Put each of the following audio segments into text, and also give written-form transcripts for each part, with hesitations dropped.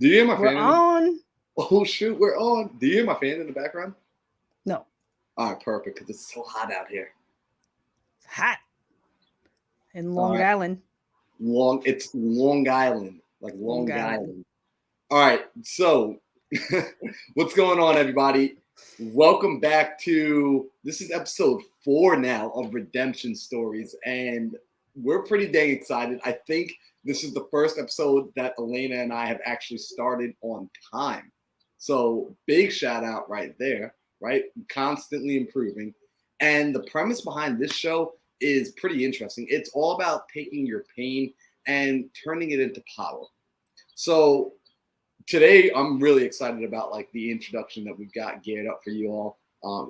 Do you hear my We're fan? on. Oh, shoot, we're on. Do you hear my fan in the background? No. All right, perfect, because it's so hot out here. It's hot. In Long right. Island. It's Long Island, like Long Island. All right, so what's going on, everybody? Welcome back to, this is episode 4 now of Redemption Stories, and we're pretty dang excited. I think this is the first episode that Elena and I have actually started on time. So big shout out right there, right? Constantly improving. And the premise behind this show is pretty interesting. It's all about taking your pain and turning it into power. So today I'm really excited about like the introduction that we've got geared up for you all.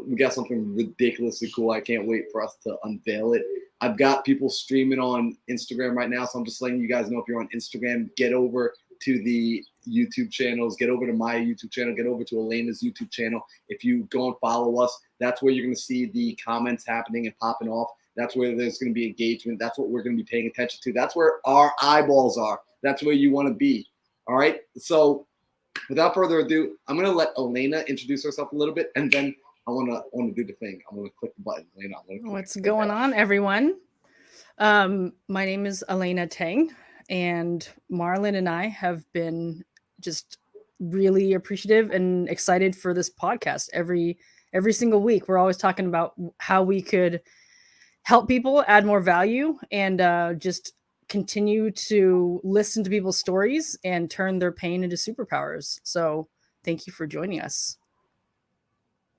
We got something ridiculously cool. I can't wait for us to unveil it. I've got people streaming on Instagram right now, so I'm just letting you guys know, if you're on Instagram, get over to the YouTube channels, get over to my YouTube channel, get over to Elena's YouTube channel. If you go and follow us, that's where you're going to see the comments happening and popping off. That's where there's going to be engagement. That's what we're going to be paying attention to. That's where our eyeballs are. That's where you want to be. All right. So without further ado, I'm going to let Elena introduce herself a little bit, and then I want to do the thing. I'm going to click the button. Elena, what's going on, everyone? My name is Elena Tang, and Marlon and I have been just really appreciative and excited for this podcast. Every single week, we're always talking about how we could help people add more value and just continue to listen to people's stories and turn their pain into superpowers. So thank you for joining us.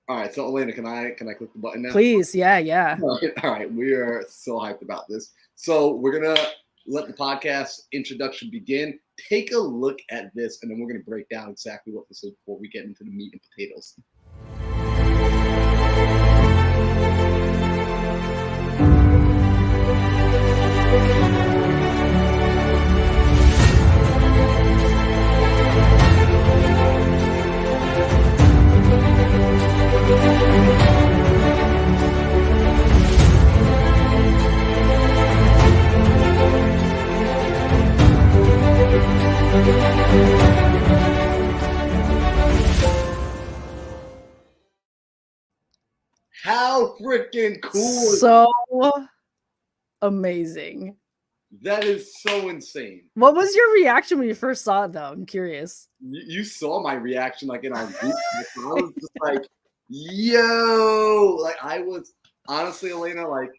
All right, so Elena, can I click the button now? Please, yeah. All right, we are so hyped about this. So we're gonna let the podcast introduction begin. Take a look at this, and then we're gonna break down exactly what this is before we get into the meat and potatoes. How freaking cool! So amazing. That is so insane. What was your reaction when you first saw it, though? I'm curious. You saw my reaction, like in our group. I was just like, yo! Like, I was, honestly, Elena, like,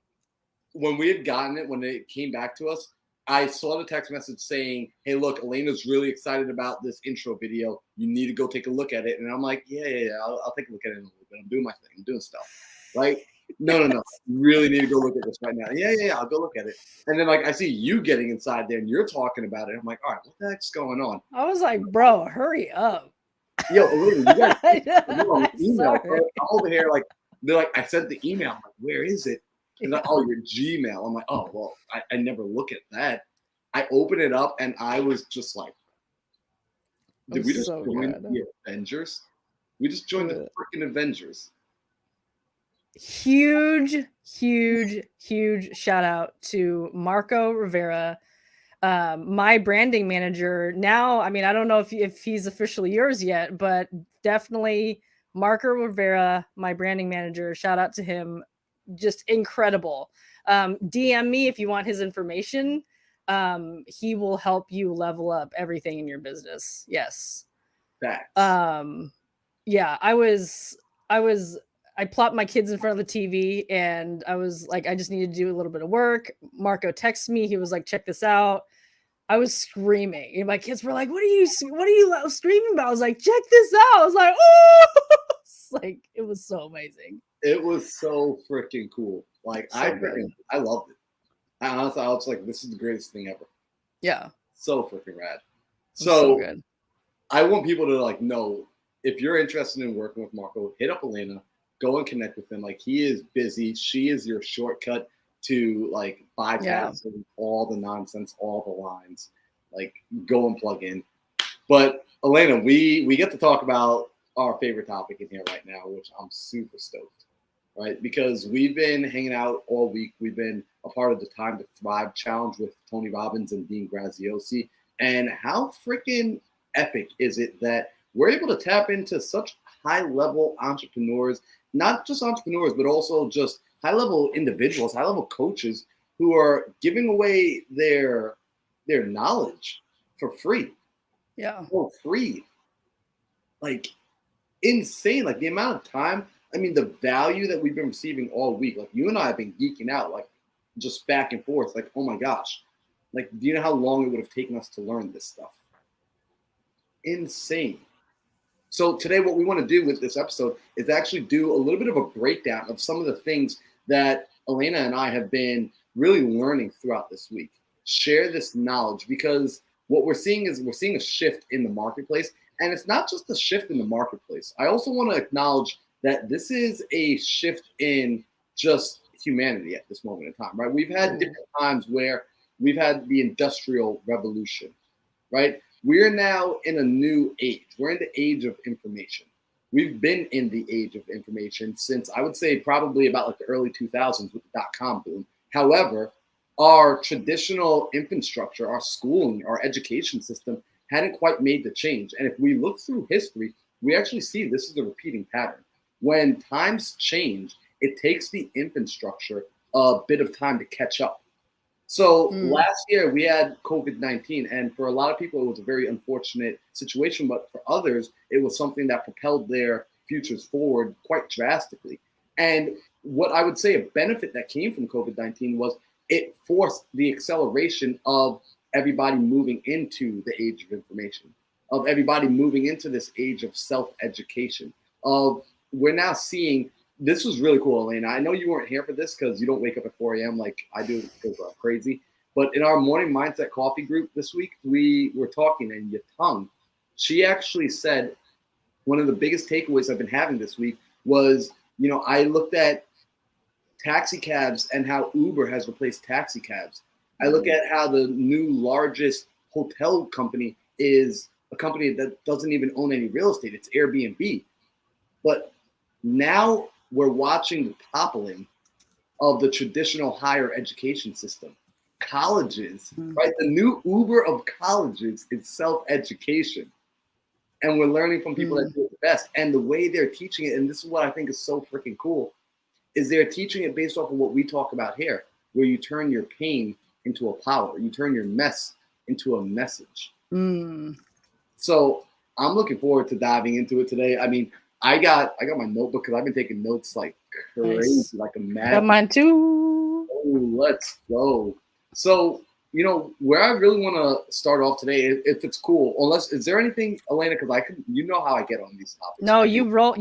when we had gotten it, when it came back to us, I saw the text message saying, hey, look, Elena's really excited about this intro video. You need to go take a look at it. And I'm like, yeah, I'll take a look at it in a little bit. I'm doing my thing. I'm doing stuff. Right? No. You really need to go look at this right now. Yeah, I'll go look at it. And then, like, I see you getting inside there and you're talking about it. I'm like, all right, what the heck's going on? I was like, bro, hurry up. Yo, Elena, you guys, email, I'm over here, like, they're like, I sent the email. I'm like, where is it? And like, oh, your Gmail. I'm like, oh, well, I never look at that. I open it up and I was just like, did we just join the Avengers? We just joined the freaking Avengers. Huge shout out to Marco Rivera, my branding manager. Now, I mean, I don't know if he's officially yours yet, but definitely Marco Rivera, my branding manager. Shout out to him. Just incredible. DM me if you want his information. He will help you level up everything in your business. Yes. Facts. Yeah, I plopped my kids in front of the TV and I was like, I just need to do a little bit of work. Marco texted me. He was like, check this out. I was screaming. And my kids were like, what are you screaming about? I was like, check this out. I was like, oh, it's like, it was so amazing. It was so freaking cool. Like, so I loved it. I was like, this is the greatest thing ever. Yeah. So freaking rad. So good. I want people to like know, if you're interested in working with Marco, hit up Elena, go and connect with him. Like, he is busy. She is your shortcut to like bypassing all the nonsense, all the lines. Like, go and plug in. But Elena, we get to talk about our favorite topic in here right now, which I'm super stoked. Right? Because we've been hanging out all week. We've been a part of the Time to Thrive Challenge with Tony Robbins and Dean Graziosi. And how freaking epic is it that we're able to tap into such high-level entrepreneurs, not just entrepreneurs, but also just high-level individuals, high-level coaches who are giving away their knowledge for free. Yeah. For free. Like insane. Like the amount of time, I mean, the value that we've been receiving all week. Like you and I have been geeking out, like just back and forth. Like, oh my gosh. Like, do you know how long it would have taken us to learn this stuff? Insane. So today, what we want to do with this episode is actually do a little bit of a breakdown of some of the things that Elena and I have been really learning throughout this week. Share this knowledge because what we're seeing is we're seeing a shift in the marketplace. And it's not just a shift in the marketplace. I also want to acknowledge that this is a shift in just humanity at this moment in time, right? We've had different times where we've had the Industrial Revolution, right? We're now in a new age. We're in the age of information. We've been in the age of information since I would say probably about like the early 2000s with the dot-com boom. However, our traditional infrastructure, our schooling, our education system hadn't quite made the change. And if we look through history, we actually see this is a repeating pattern. When times change, it takes the infrastructure a bit of time to catch up. So last year we had COVID-19, and for a lot of people, it was a very unfortunate situation. But for others, it was something that propelled their futures forward quite drastically. And what I would say a benefit that came from COVID-19 was it forced the acceleration of everybody moving into the age of information, of everybody moving into this age of self-education, of we're now seeing, this was really cool, Elena. I know you weren't here for this because you don't wake up at 4 a.m. like I do because I'm crazy. But in our morning mindset coffee group this week, we were talking, and Yatang, she actually said one of the biggest takeaways I've been having this week was, you know, I looked at taxi cabs and how Uber has replaced taxi cabs. I look at how the new largest hotel company is a company that doesn't even own any real estate. It's Airbnb. But now we're watching the toppling of the traditional higher education system. Colleges, right? The new Uber of colleges is self-education. And we're learning from people that do it the best. And the way they're teaching it, and this is what I think is so freaking cool, is they're teaching it based off of what we talk about here, where you turn your pain into a power. You turn your mess into a message. So I'm looking forward to diving into it today. I mean, I got my notebook because I've been taking notes like crazy, like a mad. Got mine too. Oh, let's go. So, you know, where I really want to start off today, if it's cool, unless, is there anything, Elena, because I can, you know how I get on these topics. No, you roll,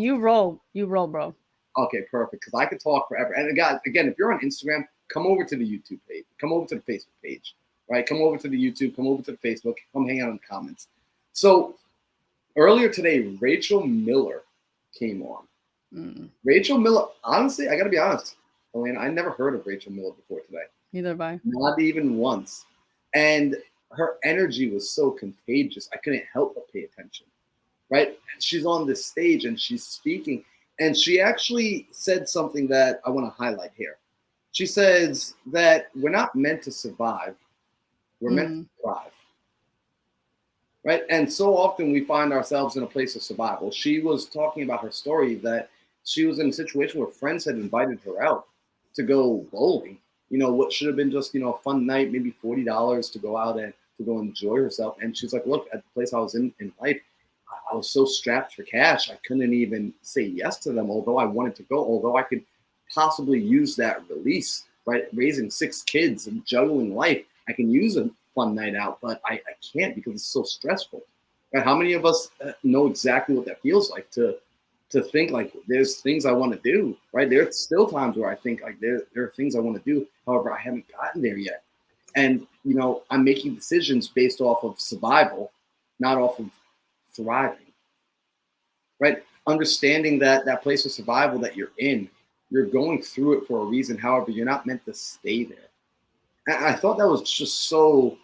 bro. Okay, perfect. Because I could talk forever. And guys, again, if you're on Instagram, come over to the YouTube page. Come over to the Facebook page, right? Come over to the YouTube. Come over to the Facebook. Come hang out in the comments. So earlier today, Rachel Miller came on. Rachel Miller, honestly, I got to be honest, Elena, I never heard of Rachel Miller before today. Neither have I. Not even once. And her energy was so contagious. I couldn't help but pay attention, right? She's on this stage and she's speaking. And she actually said something that I want to highlight here. She says that we're not meant to survive. We're meant to thrive. Right? And so often we find ourselves in a place of survival. She was talking about her story that she was in a situation where friends had invited her out to go bowling. You know, what should have been just, you know, a fun night, maybe $40 to go out and to go enjoy herself. And she's like, look, at the place I was in life, I was so strapped for cash, I couldn't even say yes to them, although I wanted to go, although I could possibly use that release, right? Raising 6 kids and juggling life, I can use a fun night out, but I can't because it's so stressful. Right? How many of us know exactly what that feels like to think like there's things I want to do, right? There's still times where I think like there are things I want to do. However, I haven't gotten there yet. And, you know, I'm making decisions based off of survival, not off of thriving, right? Understanding that place of survival that you're in, you're going through it for a reason. However, you're not meant to stay there. And I thought that was just so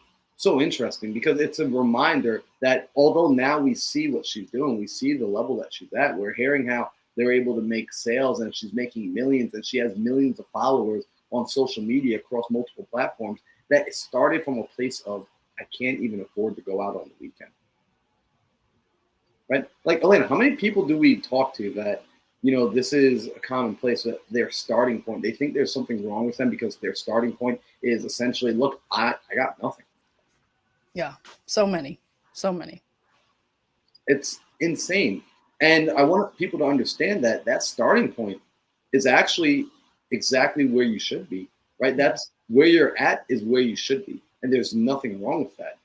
interesting because it's a reminder that although now we see what she's doing, we see the level that she's at, we're hearing how they're able to make sales and she's making millions and she has millions of followers on social media across multiple platforms, that it started from a place of, I can't even afford to go out on the weekend. right? Like, Elena, how many people do we talk to that, this is a commonplace, that their starting point, they think there's something wrong with them because their starting point is essentially, look, I got nothing. Yeah, so many. It's insane. And I want people to understand that that starting point is actually exactly where you should be, right? That's where you're at, is where you should be. And there's nothing wrong with that,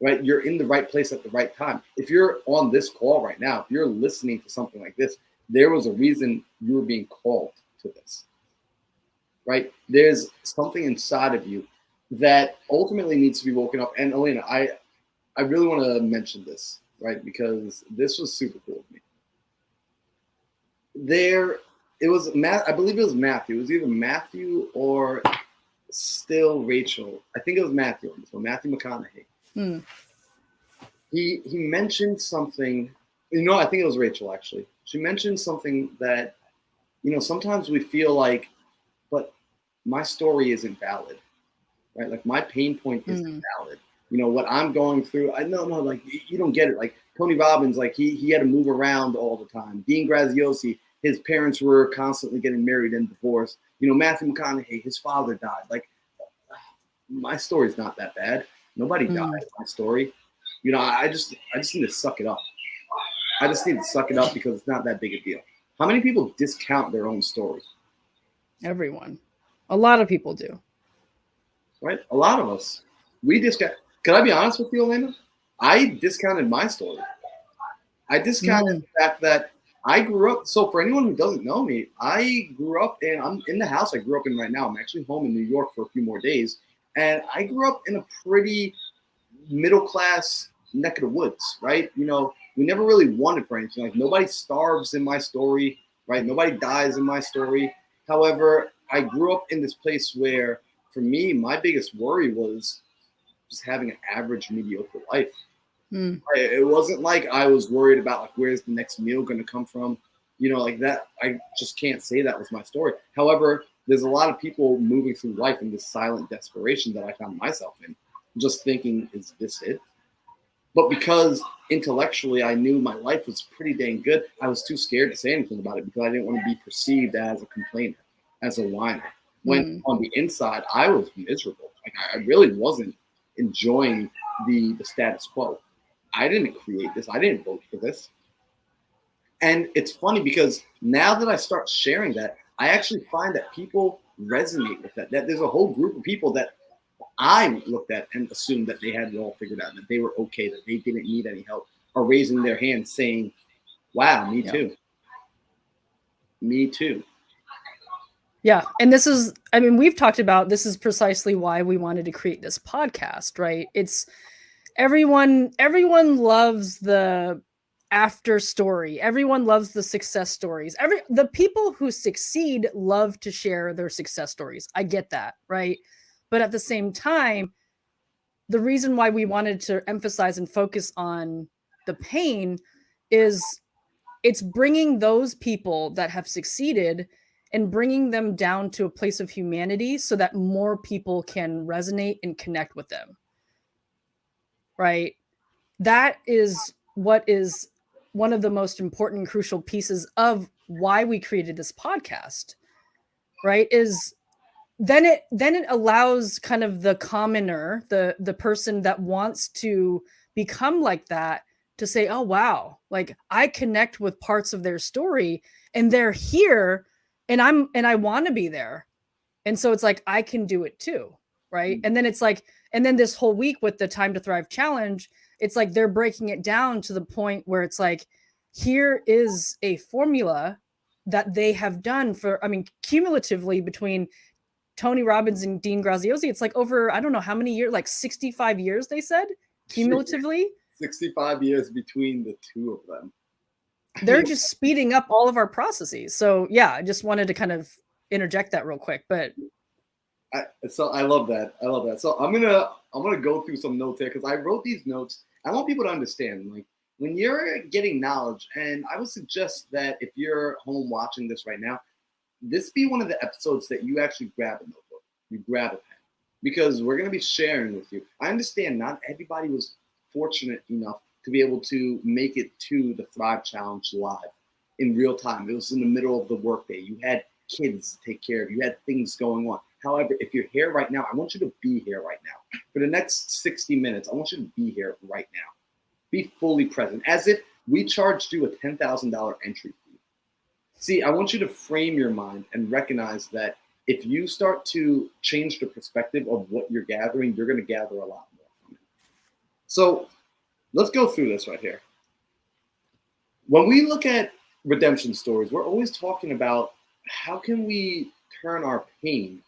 right? You're in the right place at the right time. If you're on this call right now, if you're listening to something like this, there was a reason you were being called to this, right? There's something inside of you that ultimately needs to be woken up. And Elena, I really want to mention this, right? Because this was super cool to me. It was Matt. I believe it was Matthew. It was either Matthew or still Rachel. I think it was Matthew. So Matthew McConaughey. Hmm. He mentioned something. I think it was Rachel actually. She mentioned something that, sometimes we feel like, but my story isn't valid, right? Like my pain point isn't valid. What I'm going through, like you don't get it. Like Tony Robbins, like he had to move around all the time. Dean Graziosi, his parents were constantly getting married and divorced. Matthew McConaughey, his father died. Like my story's not that bad. Nobody died in my story. I just need to suck it up. I just need to suck it up because it's not that big a deal. How many people discount their own story? Everyone. A lot of people do. Right? A lot of us. We discount. Can I be honest with you, Elena? I discounted my story. I discounted the fact that I grew up. So for anyone who doesn't know me, I grew up I'm in the house I grew up in right now. I'm actually home in New York for a few more days. And I grew up in a pretty middle-class neck of the woods, right? We never really wanted for anything. Like nobody starves in my story, right? Nobody dies in my story. However, I grew up in this place where, for me, my biggest worry was just having an average, mediocre life. It wasn't like I was worried about like where's the next meal going to come from, like that. I just can't say that was my story. However, there's a lot of people moving through life in this silent desperation that I found myself in, just thinking, is this it? But because intellectually I knew my life was pretty dang good, I was too scared to say anything about it because I didn't want to be perceived as a complainer, as a whiner. When on the inside, I was miserable. Like I really wasn't enjoying the status quo. I didn't create this. I didn't vote for this. And it's funny because now that I start sharing that, I actually find that people resonate with that. That there's a whole group of people that I looked at and assumed that they had it all figured out, that they were okay, that they didn't need any help, are raising their hand saying, wow, me too. Me too. Yeah. And this is, we've talked about, this is precisely why we wanted to create this podcast, right? It's everyone loves the after story. Everyone loves the success stories. The people who succeed love to share their success stories. I get that, right? But at the same time, the reason why we wanted to emphasize and focus on the pain is it's bringing those people that have succeeded and bringing them down to a place of humanity so that more people can resonate and connect with them. Right? That is what is one of the most important and crucial pieces of why we created this podcast, right? Is then it allows kind of the commoner, the person that wants to become like that, to say, oh wow, like I connect with parts of their story and they're here and I want to be there. And so it's like I can do it too, right? And then it's like, and then this whole week with the Time to Thrive challenge, it's like they're breaking it down to the point where it's like, here is a formula that they have done for, cumulatively between Tony Robbins and Dean Graziosi, it's like over, I don't know how many years, like 65 years, they said, cumulatively. 65 years between the two of them. They're just speeding up all of our processes. So yeah, I just wanted to kind of interject that real quick, but I love that. I love that. So I'm gonna go through some notes here because I wrote these notes. I want people to understand, like, when you're getting knowledge, and I would suggest that if you're home watching this right now, this be one of the episodes that you actually grab a notebook, you grab a pen, because we're gonna be sharing with you. I understand not everybody was fortunate enough to be able to make it to the Thrive Challenge live in real time. It was in the middle of the workday. You had kids to take care of. You had things going on. However, if you're here right now, I want you to be here right now. For the next 60 minutes, I want you to be here right now. Be fully present, as if we charged you a $10,000 entry fee. See, I want you to frame your mind and recognize that if you start to change the perspective of what you're gathering, you're going to gather a lot more from it. So let's go through this right here. When we look at redemption stories, we're always talking about how can we turn our pain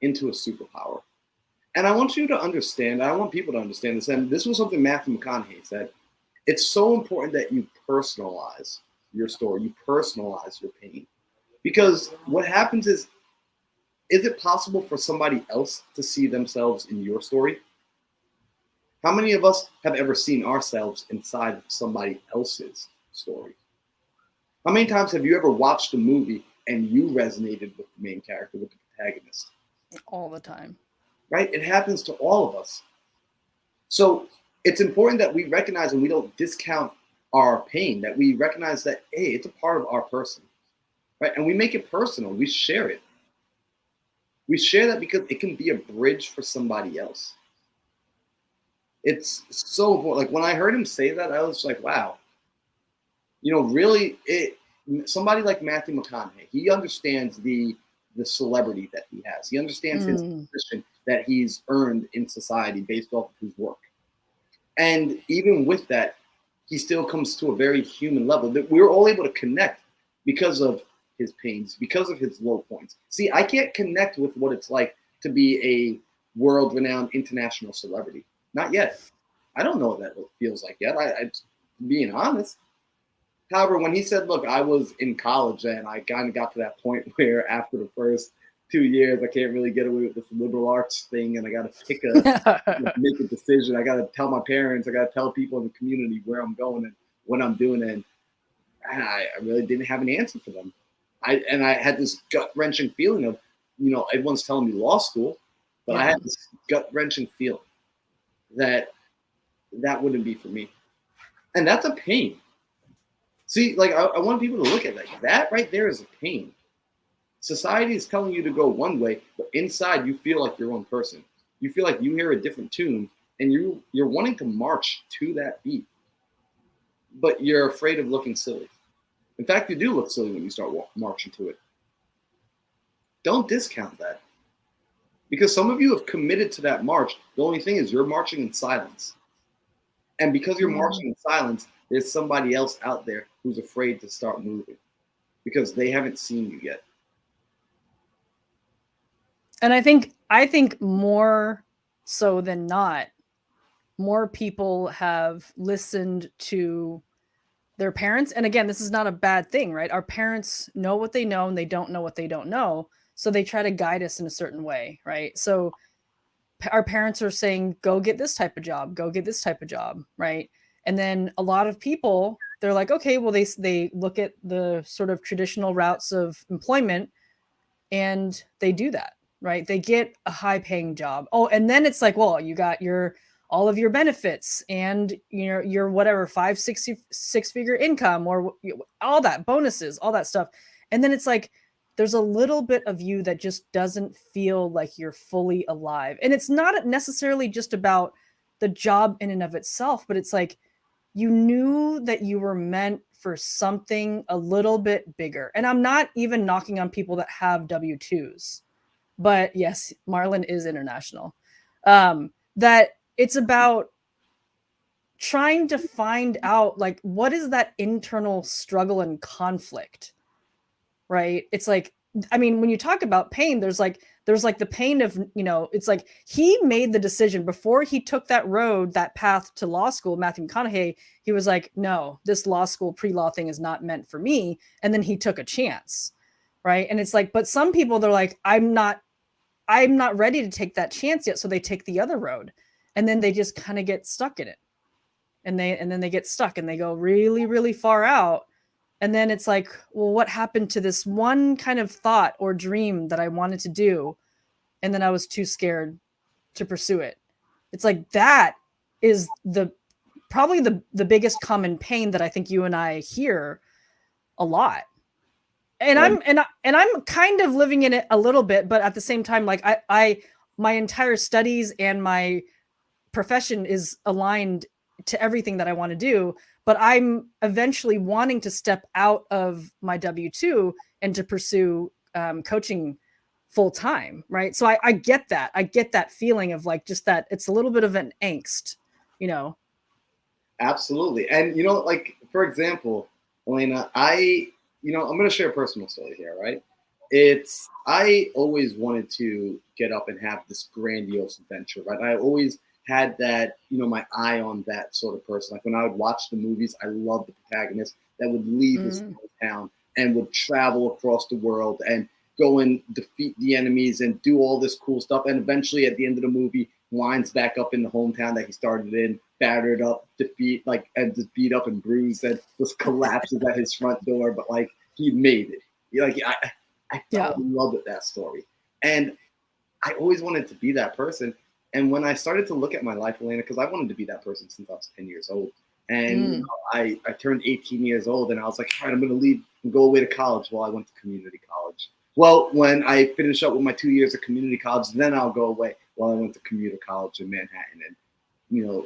into a superpower. And I want you to understand, I want people to understand this, and this was something Matthew McConaughey said. It's so important that you personalize your story, you personalize your pain. Because what happens is it possible for somebody else to see themselves in your story? How many of us have ever seen ourselves inside of somebody else's story? How many times have you ever watched a movie and you resonated with the main character, with the protagonist? All the time. Right? It happens to all of us. So it's important that we recognize and we don't discount our pain, that we recognize that, hey, it's a part of our person, right? And we make it personal. We share it. We share that because it can be a bridge for somebody else. It's so important. Like when I heard him say that, I was like, wow, really, somebody like Matthew McConaughey, he understands the celebrity that he has. He understands his position that he's earned in society based off of his work. And even with that, he still comes to a very human level that we're all able to connect because of his pains, because of his low points. See, I can't connect with what it's like to be a world-renowned international celebrity. Not yet. I don't know what that feels like yet. I being honest. However, when he said, look, I was in college and I kind of got to that point where after the first 2 years, I can't really get away with this liberal arts thing, and I got to make a decision. I got to tell my parents, I got to tell people in the community where I'm going and what I'm doing, and I really didn't have an answer for them. I had this gut-wrenching feeling of, everyone's telling me law school, but I had this gut-wrenching feeling that wouldn't be for me, and that's a pain. See, like I want people to look at that right there is a pain. Society is telling you to go one way, but inside you feel like your own person. You feel like you hear a different tune, and you're wanting to march to that beat, but you're afraid of looking silly. In fact, you do look silly when you start marching to it. Don't discount that, because some of you have committed to that march. The only thing is you're marching in silence, and because you're marching in silence, there's somebody else out there who's afraid to start moving because they haven't seen you yet. And I think more so than not, more people have listened to their parents. And again, this is not a bad thing, right? Our parents know what they know and they don't know what they don't know. So they try to guide us in a certain way, right? So our parents are saying, go get this type of job, go get this type of job, right? And then a lot of people, they're like, okay, well, they look at the sort of traditional routes of employment and they do that, right? They get a high paying job. Oh, and then it's like, well, you got all of your benefits and your whatever 6-figure income or all that bonuses, all that stuff. And then it's like, there's a little bit of you that just doesn't feel like you're fully alive. And it's not necessarily just about the job in and of itself, but it's like, you knew that you were meant for something a little bit bigger. And I'm not even knocking on people that have W-2s, but yes, Marlon is international. That it's about trying to find out, like, what is that internal struggle and conflict, right? It's like, I mean, when you talk about pain, there's like the pain of, it's like he made the decision before he took that road, that path to law school. Matthew McConaughey, he was like, no, this law school pre-law thing is not meant for me. And then he took a chance, right? And it's like, but some people, they're like, I'm not ready to take that chance yet. So they take the other road and then they just kind of get stuck in it. And then they get stuck and they go really, really far out. And then it's like, well, what happened to this one kind of thought or dream that I wanted to do? And then I was too scared to pursue it. It's like, that is the probably the biggest common pain that I think you and I hear a lot. And I'm kind of living in it a little bit, but at the same time, like I my entire studies and my profession is aligned to everything that I want to do, but I'm eventually wanting to step out of my W-2 and to pursue coaching full time, right? So I get that. I get that feeling of like just that it's a little bit of an angst, you know. Absolutely. And like for example, Elena, I'm going to share a personal story here, right? I always wanted to get up and have this grandiose adventure, right? I always had that, my eye on that sort of person. Like when I would watch the movies, I loved the protagonist that would leave his hometown and would travel across the world and go and defeat the enemies and do all this cool stuff. And eventually at the end of the movie, winds back up in the hometown that he started in, battered up, and just beat up and bruised, and just collapses at his front door. But like he made it. I fell in love with that story, and I always wanted to be that person. And when I started to look at my life, Elena, because I wanted to be that person since I was 10 years old, and I turned 18 years old, and I was like, all right, I'm going to leave and go away to college. Well, I went to community college. Well, when I finish up with my 2 years of community college, then I'll go away. Well, I went to community college in Manhattan and,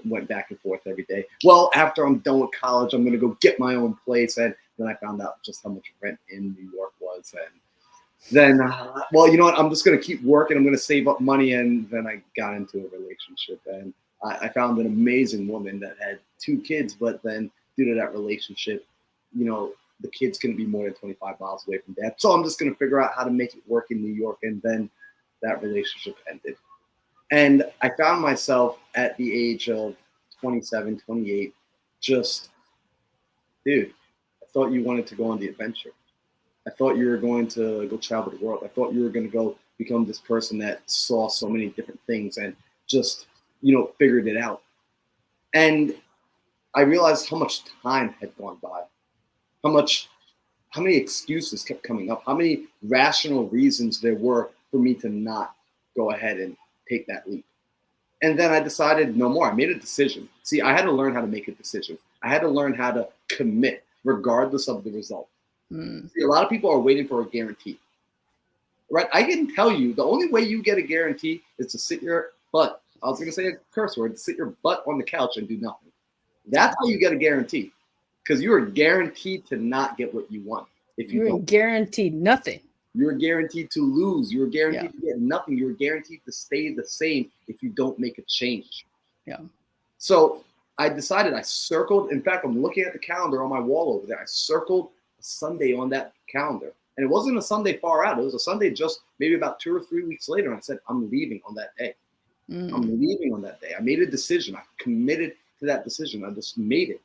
went back and forth every day. Well, after I'm done with college, I'm going to go get my own place. And then I found out just how much rent in New York was. And then, well, you know what? I'm just going to keep working. I'm going to save up money. And then I got into a relationship. And I found an amazing woman that had 2 kids. But then due to that relationship, the kids couldn't be more than 25 miles away from dad. So I'm just going to figure out how to make it work in New York. And then that relationship ended. And I found myself at the age of 27, 28, just, dude, I thought you wanted to go on the adventure. I thought you were going to go travel the world. I thought you were going to go become this person that saw so many different things and just, figured it out. And I realized how much time had gone by, how many excuses kept coming up, how many rational reasons there were for me to not go ahead and take that leap. And then I decided no more. I made a decision. See, I had to learn how to make a decision. I had to learn how to commit regardless of the result. See, a lot of people are waiting for a guarantee. Right? I can tell you the only way you get a guarantee is to sit your butt. I was going to say a curse word, sit your butt on the couch and do nothing. That's how you get a guarantee. Because you are guaranteed to not get what you want. If you don't, guaranteed nothing. You're guaranteed to lose. You're guaranteed to get nothing. You're guaranteed to stay the same if you don't make a change. Yeah. So I decided, I circled. In fact, I'm looking at the calendar on my wall over there. I circled a Sunday on that calendar. And it wasn't a Sunday far out. It was a Sunday just maybe about 2 or 3 weeks later. And I said, I'm leaving on that day. I'm leaving on that day. I made a decision. I committed to that decision. I just made it.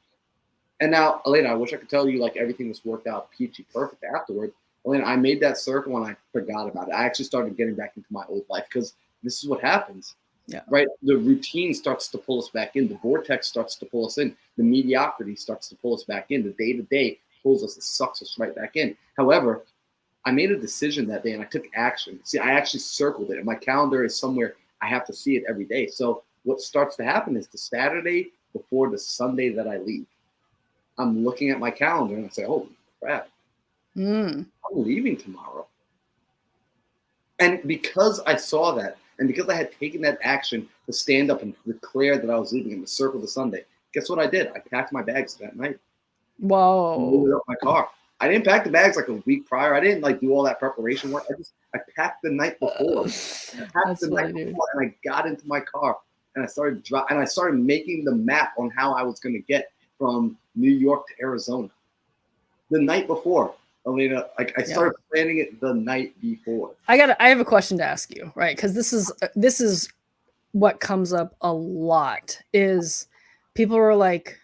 And now, Elena, I wish I could tell you like everything was worked out peachy perfect afterward. Elena, I made that circle and I forgot about it. I actually started getting back into my old life because this is what happens. Yeah. Right? The routine starts to pull us back in. The vortex starts to pull us in. The mediocrity starts to pull us back in. The day-to-day pulls us and sucks us right back in. However, I made a decision that day and I took action. See, I actually circled it. And my calendar is somewhere I have to see it every day. So what starts to happen is the Saturday before the Sunday that I leave, I'm looking at my calendar and I say, holy crap, I'm leaving tomorrow. And because I saw that, and because I had taken that action to stand up and declare that I was leaving in the circle the Sunday, guess what I did? I packed my bags that night. Whoa. Loaded up my car. I didn't pack the bags like a week prior. I didn't like do all that preparation work. I packed the night before. And I got into my car and I started making the map on how I was going to get from New York to Arizona. The night before, Elena, I started planning it the night before. I have a question to ask you, right? Because this is what comes up a lot is people are like,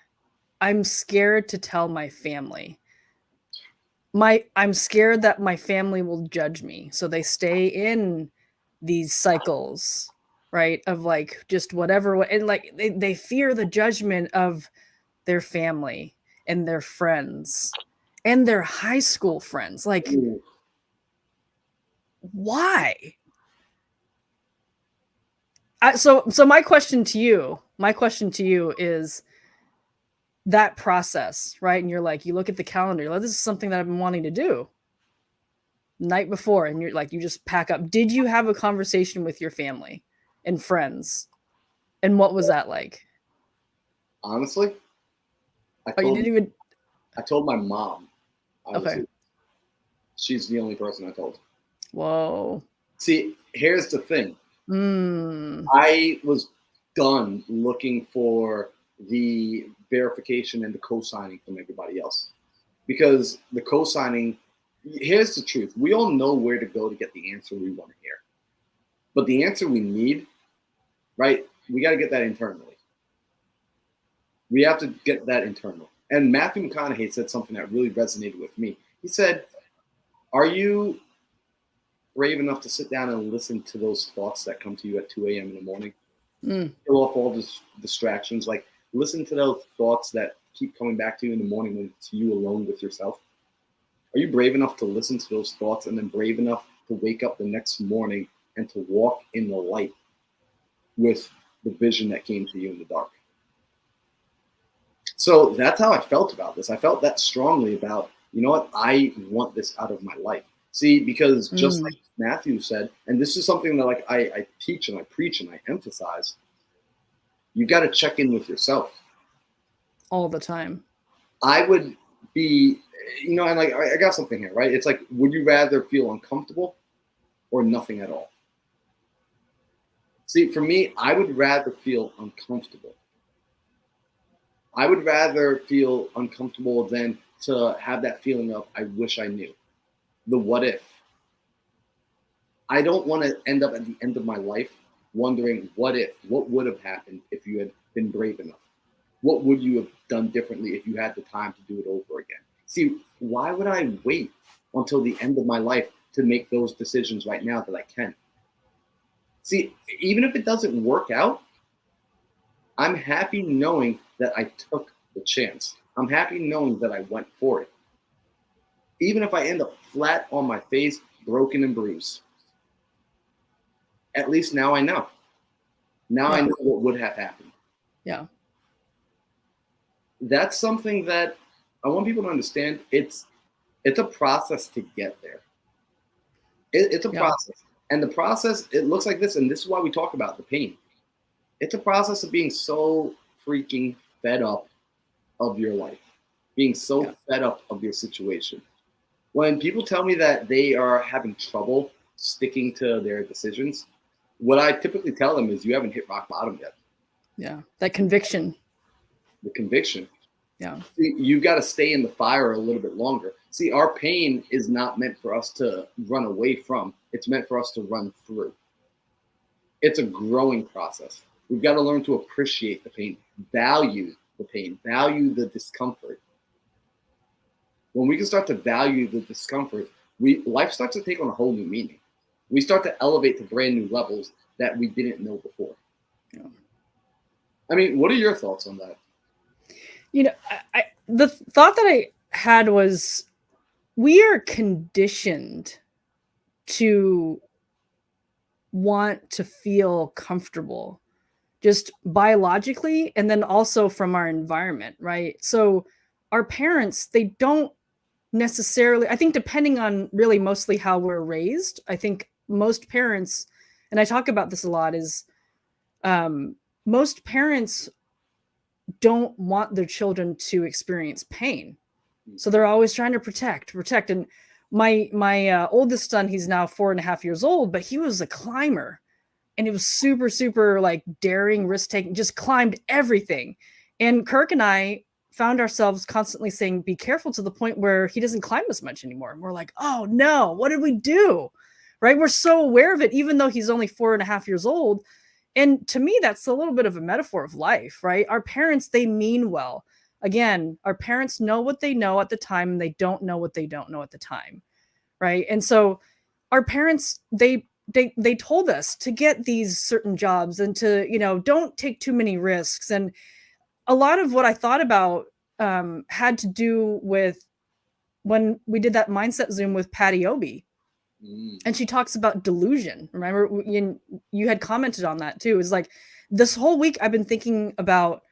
I'm scared to tell my family. I'm scared that my family will judge me. So they stay in these cycles, right? Of like just whatever. And like they fear the judgment of their family and their friends and their high school friends. Like, why? So my question to you is, that process, right? And you're like, you look at the calendar, you're like, this is something that I've been wanting to do night before, and you're like, you just pack up. Did you have a conversation with your family and friends? And what was that like? Honestly, Oh, you didn't even. I told my mom. Obviously, Okay. she's the only person I told. Whoa. See, here's the thing. Mm. I was done looking for the verification and the co-signing from everybody else, because the co-signing. Here's the truth: we all know where to go to get the answer we want to hear, but the answer we need, right? We got to get that internally. We have to get that internal. And Matthew McConaughey said something that really resonated with me. He said, "Are you brave enough to sit down and listen to those thoughts that come to you at 2 a.m. in the morning? Kill off all the distractions. Like, listen to those thoughts that keep coming back to you in the morning when it's you alone with yourself. Are you brave enough to listen to those thoughts and then brave enough to wake up the next morning and to walk in the light with the vision that came to you in the dark?" So that's how I felt about this. I felt that strongly about, you know what, I want this out of my life. See, because just like Matthew said, and this is something that like I teach and I preach and I emphasize, you got to check in with yourself all the time. I would be, you know, and like I got something here, right? It's like, would you rather feel uncomfortable or nothing at all? See, for me, I would rather feel uncomfortable. I would rather feel uncomfortable than to have that feeling of, I wish I knew. The what if. I don't want to end up at the end of my life wondering what if, what would have happened if you had been brave enough? What would you have done differently if you had the time to do it over again? See, why would I wait until the end of my life to make those decisions right now that I can? See, even if it doesn't work out, I'm happy knowing that I took the chance. I'm happy knowing that I went for it. Even if I end up flat on my face, broken and bruised, at least now I know. Now I know what would have happened. Yeah. That's something that I want people to understand. It's a process to get there. It's a process. And the process, it looks like this, and this is why we talk about the pain. It's a process of being so freaking fed up of your life, being so fed up of your situation. When people tell me that they are having trouble sticking to their decisions, what I typically tell them is, you haven't hit rock bottom yet. Yeah, that conviction. The conviction. Yeah. See, you've got to stay in the fire a little bit longer. See, our pain is not meant for us to run away from. It's meant for us to run through. It's a growing process. We've got to learn to appreciate the pain, value the pain, value the discomfort. When we can start to value the discomfort, life starts to take on a whole new meaning. We start to elevate to brand new levels that we didn't know before. Yeah. I mean, what are your thoughts on that? You know, the thought that I had was, we are conditioned to want to feel comfortable, just biologically, and then also from our environment, right? So our parents, they don't necessarily, I think, depending on really mostly how we're raised, I think most parents, and I talk about this a lot, is most parents don't want their children to experience pain. So they're always trying to protect. And my oldest son, he's now 4.5 years old, but he was a climber, and it was super, super like daring, risk taking, just climbed everything. And Kirk and I found ourselves constantly saying, be careful, to the point where he doesn't climb as much anymore. And we're like, oh no, what did we do? Right? We're so aware of it, even though he's only 4.5 years old. And to me, that's a little bit of a metaphor of life, right? Our parents, they mean well. Again, our parents know what they know at the time, and they don't know what they don't know at the time, right? And so our parents, they told us to get these certain jobs and to, don't take too many risks. And a lot of what I thought about had to do with when we did that mindset Zoom with Patty Obi. And she talks about delusion. Remember, you had commented on that too. It's like, this whole week I've been thinking about,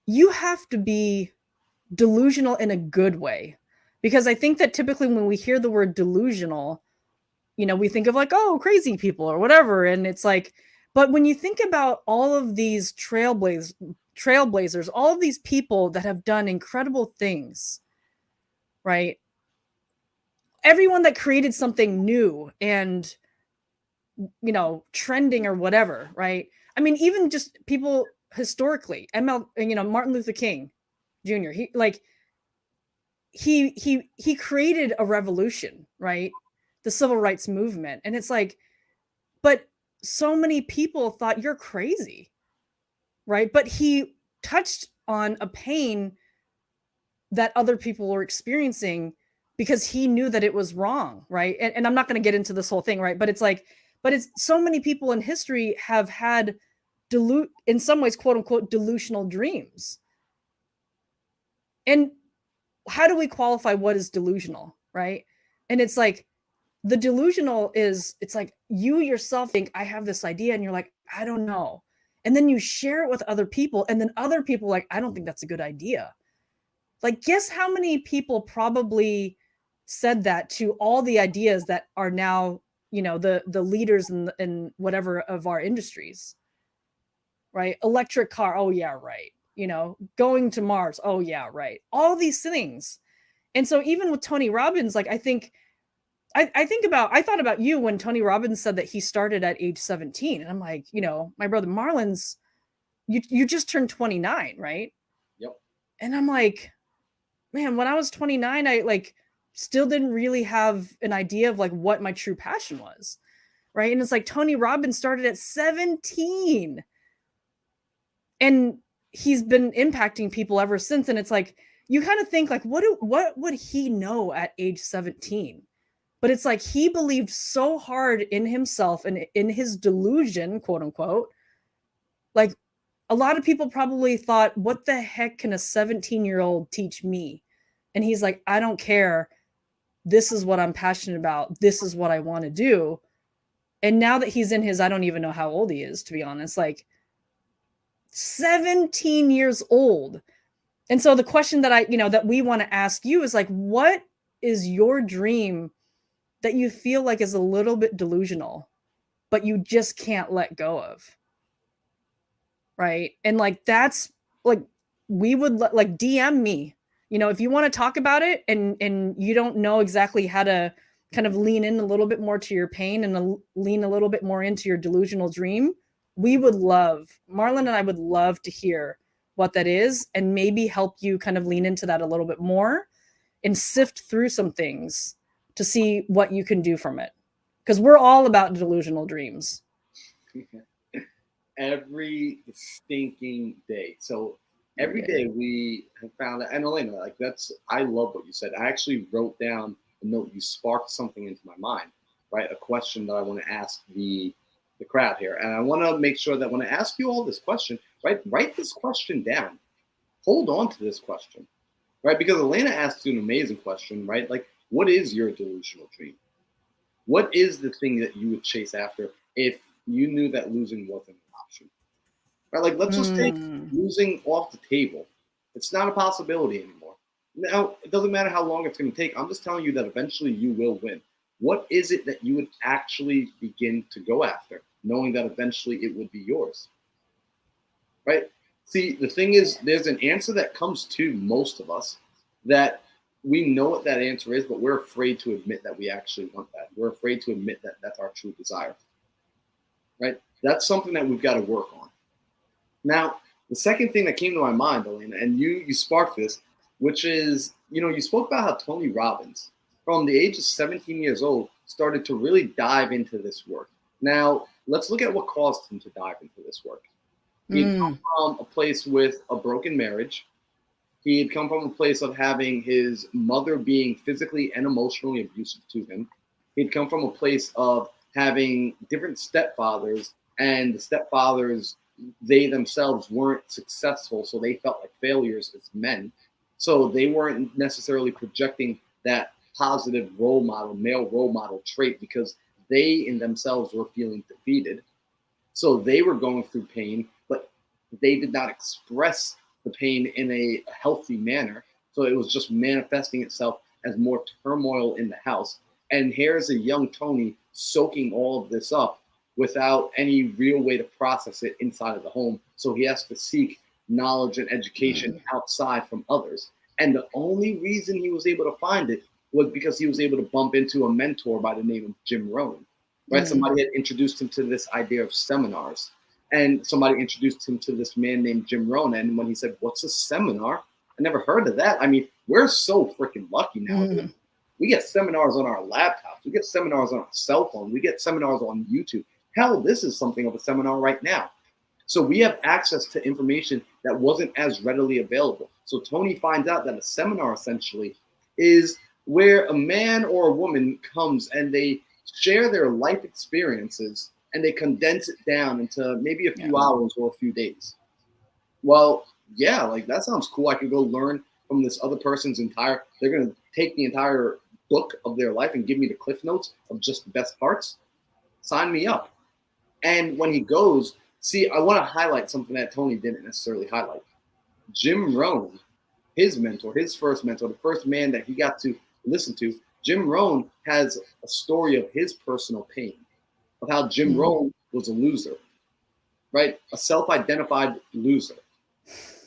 you have to be delusional in a good way. Because I think that typically when we hear the word delusional, we think of like, oh, crazy people or whatever. And it's like, but when you think about all of these trailblazers, all of these people that have done incredible things, right? Everyone that created something new and, trending or whatever, right? I mean, even just people historically, Martin Luther King Jr. He created a revolution, right? The civil rights movement. And it's like, but so many people thought you're crazy, right? But he touched on a pain that other people were experiencing because he knew that it was wrong, right? And I'm not going to get into this whole thing, right? But it's like, but it's so many people in history have had in some ways, quote unquote, delusional dreams. And how do we qualify what is delusional, right? And it's like, the delusional is, it's like you yourself think, I have this idea, and you're like, I don't know. And then you share it with other people, and then other people like, I don't think that's a good idea. Like, guess how many people probably said that to all the ideas that are now, the leaders in whatever of our industries, right? Electric car, oh yeah, right. Going to Mars, oh yeah, right. All these things. And so even with Tony Robbins, like I thought about you when Tony Robbins said that he started at age 17. And I'm like, my brother Marlon's, you just turned 29, right? Yep. And I'm like, man, when I was 29, I like still didn't really have an idea of like what my true passion was. Right. And it's like Tony Robbins started at 17. And he's been impacting people ever since. And it's like, you kind of think like, what would he know at age 17? But it's like he believed so hard in himself and in his delusion, quote unquote. Like a lot of people probably thought, what the heck can a 17-year-old teach me? And he's like, I don't care. This is what I'm passionate about. This is what I want to do. And now that he's in his, I don't even know how old he is, to be honest, like 17 years old. And so the question that that we want to ask you is like, what is your dream that you feel like is a little bit delusional, but you just can't let go of? Right. And like, that's like, we would like DM me, if you want to talk about it and you don't know exactly how to kind of lean in a little bit more to your pain and lean a little bit more into your delusional dream. Marlon and I would love to hear what that is and maybe help you kind of lean into that a little bit more and sift through some things to see what you can do from it. Because we're all about delusional dreams. Every stinking day. So every day we have found that, and Elena, like I love what you said. I actually wrote down a note. You sparked something into my mind, right? A question that I want to ask the crowd here. And I want to make sure that when I ask you all this question, right, write this question down. Hold on to this question, right? Because Elena asked you an amazing question, right? Like, what is your delusional dream? What is the thing that you would chase after if you knew that losing wasn't an option? Right? Like, let's just take losing off the table. It's not a possibility anymore. Now, it doesn't matter how long it's going to take. I'm just telling you that eventually you will win. What is it that you would actually begin to go after, knowing that eventually it would be yours? Right? See, the thing is, there's an answer that comes to most of us that we know what that answer is, but we're afraid to admit that we actually want that. We're afraid to admit that that's our true desire. Right? That's something that we've got to work on. Now, the second thing that came to my mind, Elena, and you sparked this, which is, you spoke about how Tony Robbins, from the age of 17 years old, started to really dive into this work. Now, let's look at what caused him to dive into this work. He had come from a place with a broken marriage. He had come from a place of having his mother being physically and emotionally abusive to him. He'd come from a place of having different stepfathers, and the stepfathers, they themselves weren't successful, so they felt like failures as men. So they weren't necessarily projecting that positive role model, male role model trait, because they in themselves were feeling defeated. So they were going through pain, but they did not express the pain in a healthy manner. So it was just manifesting itself as more turmoil in the house. And here's a young Tony soaking all of this up without any real way to process it inside of the home. So he has to seek knowledge and education outside from others. And the only reason he was able to find it was because he was able to bump into a mentor by the name of Jim Rohn, right? Somebody had introduced him to this idea of seminars, and somebody introduced him to this man named Jim Rohn. And when he said, "What's a seminar?" I never heard of that. I mean, we're so freaking lucky now. We get seminars on our laptops. We get seminars on our cell phone. We get seminars on YouTube. Hell, this is something of a seminar right now. So we have access to information that wasn't as readily available. So Tony finds out that a seminar essentially is where a man or a woman comes and they share their life experiences and they condense it down into maybe a few hours or a few days. Well, yeah, like that sounds cool. I could go learn from this other person's they're going to take the entire book of their life and give me the cliff notes of just the best parts. Sign me up. And when he goes, see, I want to highlight something that Tony didn't necessarily highlight. Jim Rohn, his mentor, his first mentor, the first man that he got to listen to, Jim Rohn has a story of his personal pain, of how Jim Rohn was a loser, right? A self-identified loser.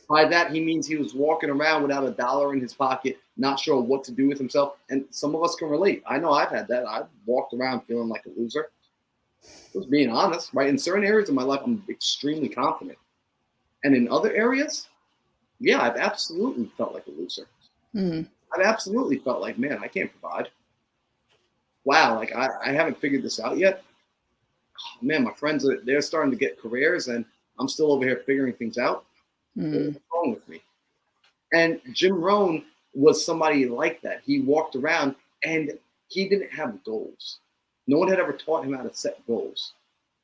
By that, he means he was walking around without a dollar in his pocket, not sure what to do with himself. And some of us can relate. I know I've had that. I've walked around feeling like a loser. Just being honest, right? In certain areas of my life, I'm extremely confident. And in other areas, yeah, I've absolutely felt like a loser. I've absolutely felt like, man, I can't provide. Wow, like I haven't figured this out yet. Oh, man, my friends, they're starting to get careers and I'm still over here figuring things out. What's wrong with me? And Jim Rohn was somebody like that. He walked around and he didn't have goals. No one had ever taught him how to set goals.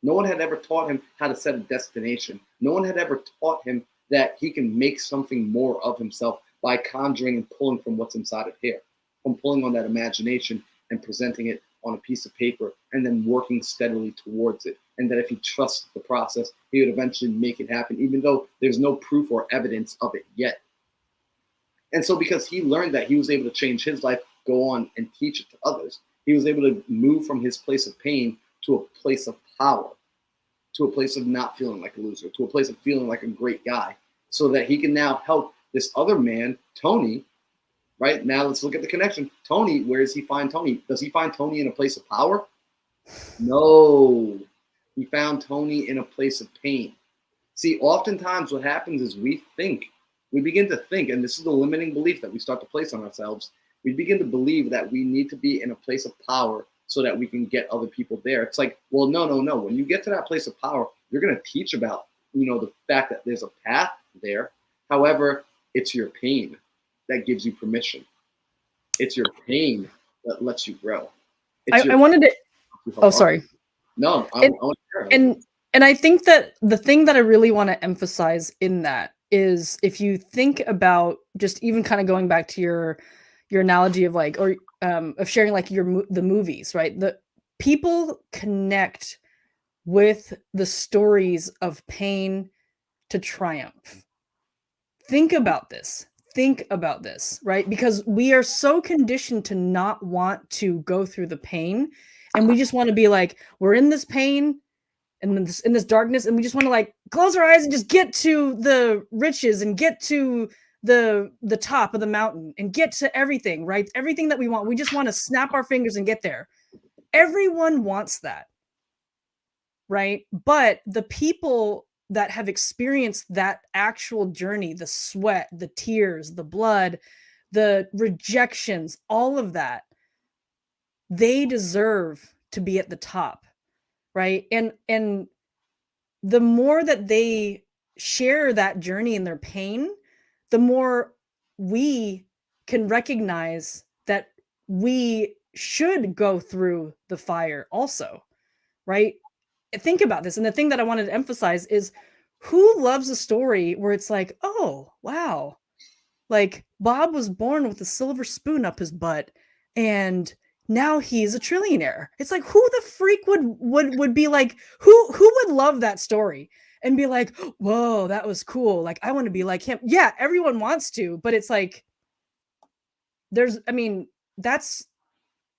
No one had ever taught him how to set a destination. No one had ever taught him that he can make something more of himself by conjuring and pulling from what's inside of here, from pulling on that imagination and presenting it on a piece of paper and then working steadily towards it. And that if he trusts the process, he would eventually make it happen, even though there's no proof or evidence of it yet. And so because he learned that, he was able to change his life, go on and teach it to others. He was able to move from his place of pain to a place of power, to a place of not feeling like a loser, to a place of feeling like a great guy, so that he can now help this other man, Tony, right? Now let's look at the connection. Tony, where does he find Tony? Does he find Tony in a place of power? No. He found Tony in a place of pain. See, oftentimes what happens is we begin to think, and this is the limiting belief that we start to place on ourselves. We begin to believe that we need to be in a place of power so that we can get other people there. It's like, well, no. When you get to that place of power, you're going to teach about, the fact that there's a path there. However, it's your pain that gives you permission. It's your pain that lets you grow. I wanted to. Oh, sorry. No, I want to hear. And I think that the thing that I really want to emphasize in that is, if you think about just even kind of going back to your analogy of of sharing the movies, right? The people connect with the stories of pain to triumph. Think about this, right? Because we are so conditioned to not want to go through the pain, and we just want to be like, we're in this pain and in this darkness, and we just want to close our eyes and just get to the riches and get to the top of the mountain and get to everything, right? Everything that we want. We just want to snap our fingers and get there. Everyone wants that, right? But the people that have experienced that actual journey, the sweat, the tears, the blood, the rejections, all of that, they deserve to be at the top, right? And the more that they share that journey and their pain, the more we can recognize that we should go through the fire also, right? Think about this. And the thing that I wanted to emphasize is, who loves a story where it's like, oh, wow, like Bob was born with a silver spoon up his butt and now he's a trillionaire. It's like, who the freak would be like, who would love that story? and be like, whoa, that was cool. Like, I want to be like him. Yeah, everyone wants to, but it's like, that's,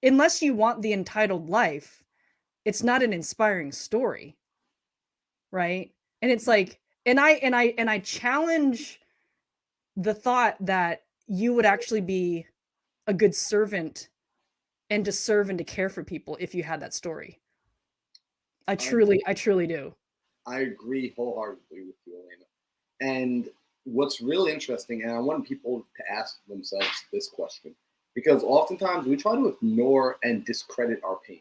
unless you want the entitled life, it's not an inspiring story. Right. And it's like, and I challenge the thought that you would actually be a good servant and to serve and to care for people if you had that story. I truly do. I agree wholeheartedly with you, Elena. And what's really interesting, and I want people to ask themselves this question, because oftentimes we try to ignore and discredit our pain.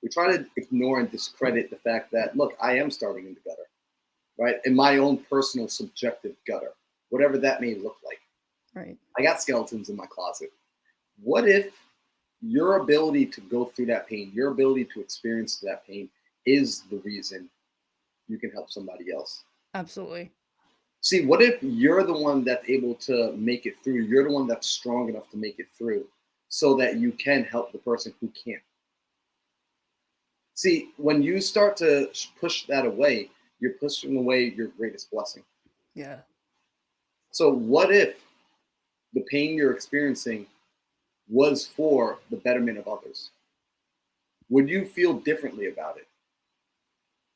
We try to ignore and discredit the fact that, look, I am starting in the gutter, right? In my own personal subjective gutter, whatever that may look like. Right. I got skeletons in my closet. What if your ability to go through that pain, your ability to experience that pain is the reason you can help somebody else? Absolutely. See, what if you're the one that's able to make it through? You're the one that's strong enough to make it through so that you can help the person who can't. See, when you start to push that away, you're pushing away your greatest blessing. Yeah. So, what if the pain you're experiencing was for the betterment of others? Would you feel differently about it?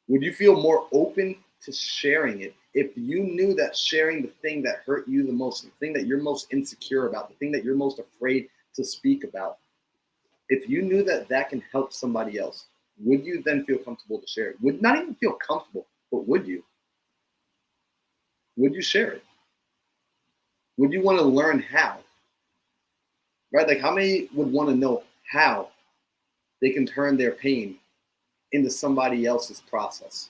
Would you feel more open to sharing it if you knew that sharing the thing that hurt you the most, the thing that you're most insecure about, the thing that you're most afraid to speak about, if you knew that that can help somebody else, would you then feel comfortable to share it? Would not even feel comfortable, but would you? Would you share it? Would you want to learn how? Right? Like, how many would want to know how they can turn their pain into somebody else's process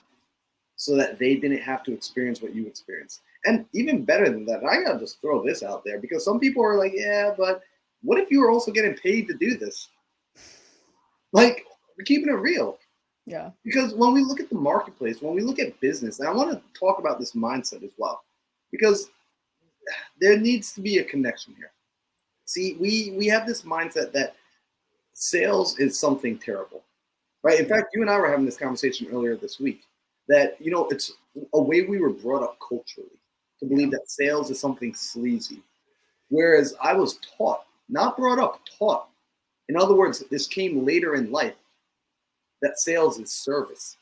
so that they didn't have to experience what you experienced? And even better than that, I gotta just throw this out there because some people are like, yeah, but what if you were also getting paid to do this? Like, we're keeping it real. Yeah. Because when we look at the marketplace, when we look at business, and I want to talk about this mindset as well, because there needs to be a connection here. See, we have this mindset that sales is something terrible, right? In fact, you and I were having this conversation earlier this week that, it's a way we were brought up culturally to believe that sales is something sleazy. Whereas I was taught, not brought up, taught. In other words, this came later in life, that sales is service.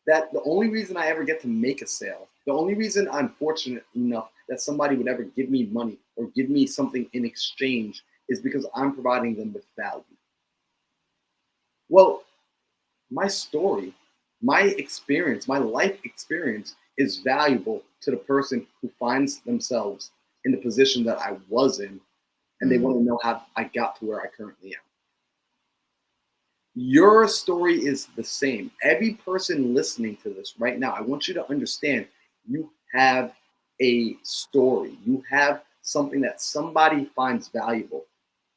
That the only reason I ever get to make a sale, the only reason I'm fortunate enough that somebody would ever give me money or give me something in exchange is because I'm providing them with value. Well, my story, my experience, my life experience is valuable to the person who finds themselves in the position that I was in, and they want to know how I got to where I currently am. Your story is the same. Every person listening to this right now, I want you to understand you have a story. You have something that somebody finds valuable.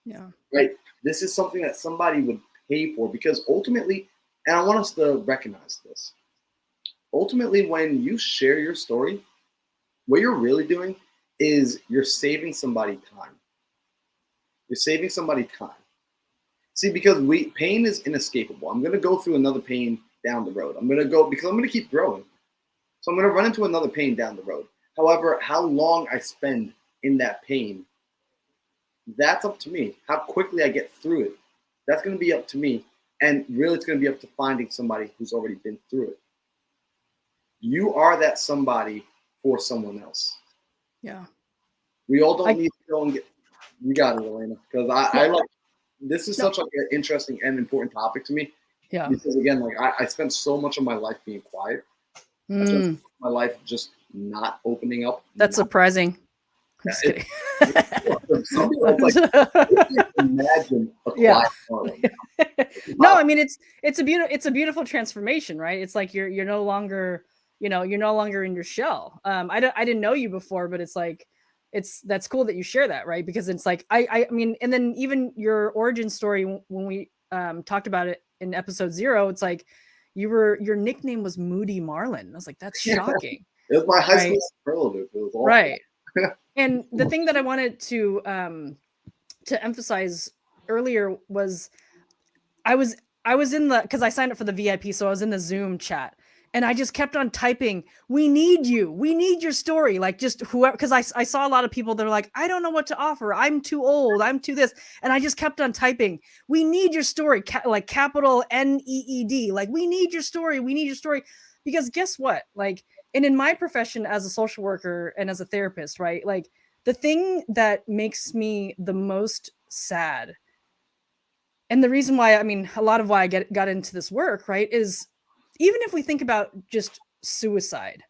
Yeah. Right? This is something that somebody would pay for because ultimately, and I want us to recognize this. Ultimately, when you share your story, what you're really doing is you're saving somebody time. You're saving somebody time. See, because pain is inescapable. I'm going to go through another pain down the road. I'm going to keep growing. So I'm going to run into another pain down the road. However, how long I spend in that pain, that's up to me. How quickly I get through it, that's going to be up to me. And really, it's going to be up to finding somebody who's already been through it. You are that somebody for someone else. Yeah. We all don't need to go and get. You got it, Elena. Because I like. This is such an interesting and important topic to me. Yeah. Because again, like I spent so much of my life being quiet. I spent my life just not opening up. That's surprising. I'm just kidding. Some people like imagine a quiet Marlon. No, I mean it's a beautiful transformation, right? It's like you're no longer, you're no longer in your shell. I didn't know you before, but it's like that's cool that you share that, right? Because it's like I mean, and then even your origin story when we talked about it in episode 0, it's like your nickname was Moody Marlon. I was like, that's shocking. It was my high school superlative. It was awful. Right. And the thing that I wanted to emphasize earlier was I was in because I signed up for the VIP, so I was in the Zoom chat, And I just kept on typing, we need you. We need your story. Like just whoever, because I saw a lot of people that are like, I don't know what to offer. I'm too old. I'm too this. And I just kept on typing, we need your story, like capital NEED. Like, we need your story. We need your story. Because guess what? Like, and in my profession as a social worker and as a therapist, right? Like, the thing that makes me the most sad, and the reason why, I mean, a lot of why I got into this work, right, is even if we think about just suicide,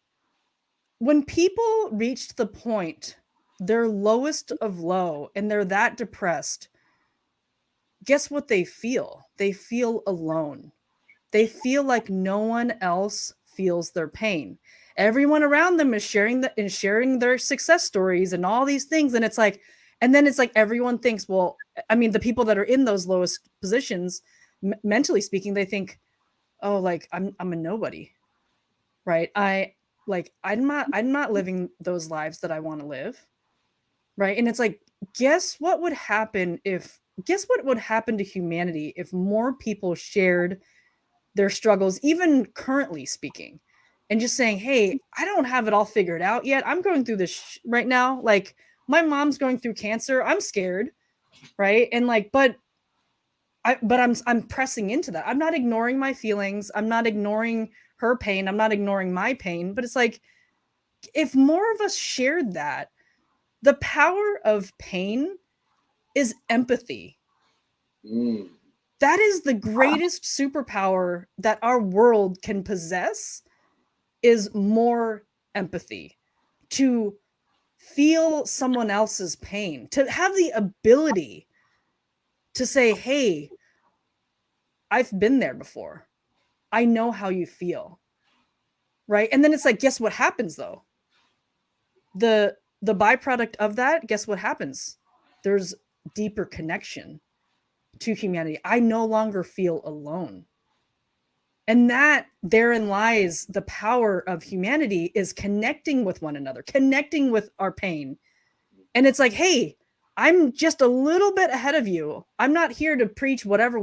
when people reach the point, their lowest of low, and they're that depressed, guess what they feel? They feel alone. They feel like no one else feels their pain. Everyone around them is sharing their success stories and all these things, and it's like, and then it's like everyone thinks, well, I mean, the people that are in those lowest positions, mentally speaking, they think, oh, like I'm a nobody, right? I'm not living those lives that I want to live, right? And it's like, guess what would happen to humanity if more people shared their struggles, even currently speaking, and just saying, hey, I don't have it all figured out yet. I'm going through this right now. Like, my mom's going through cancer. I'm scared, right? And like, I'm pressing into that. I'm not ignoring my feelings. I'm not ignoring her pain. I'm not ignoring my pain. But it's like, if more of us shared that, the power of pain is empathy. Mm. That is the greatest superpower that our world can possess, is more empathy, to feel someone else's pain, to have the ability to say, hey, I've been there before. I know how you feel. Right. And then it's like, guess what happens though? The byproduct of that, guess what happens? There's deeper connection to humanity. I no longer feel alone. And that, therein lies the power of humanity, is connecting with one another, connecting with our pain. And it's like, hey, I'm just a little bit ahead of you. I'm not here to preach whatever,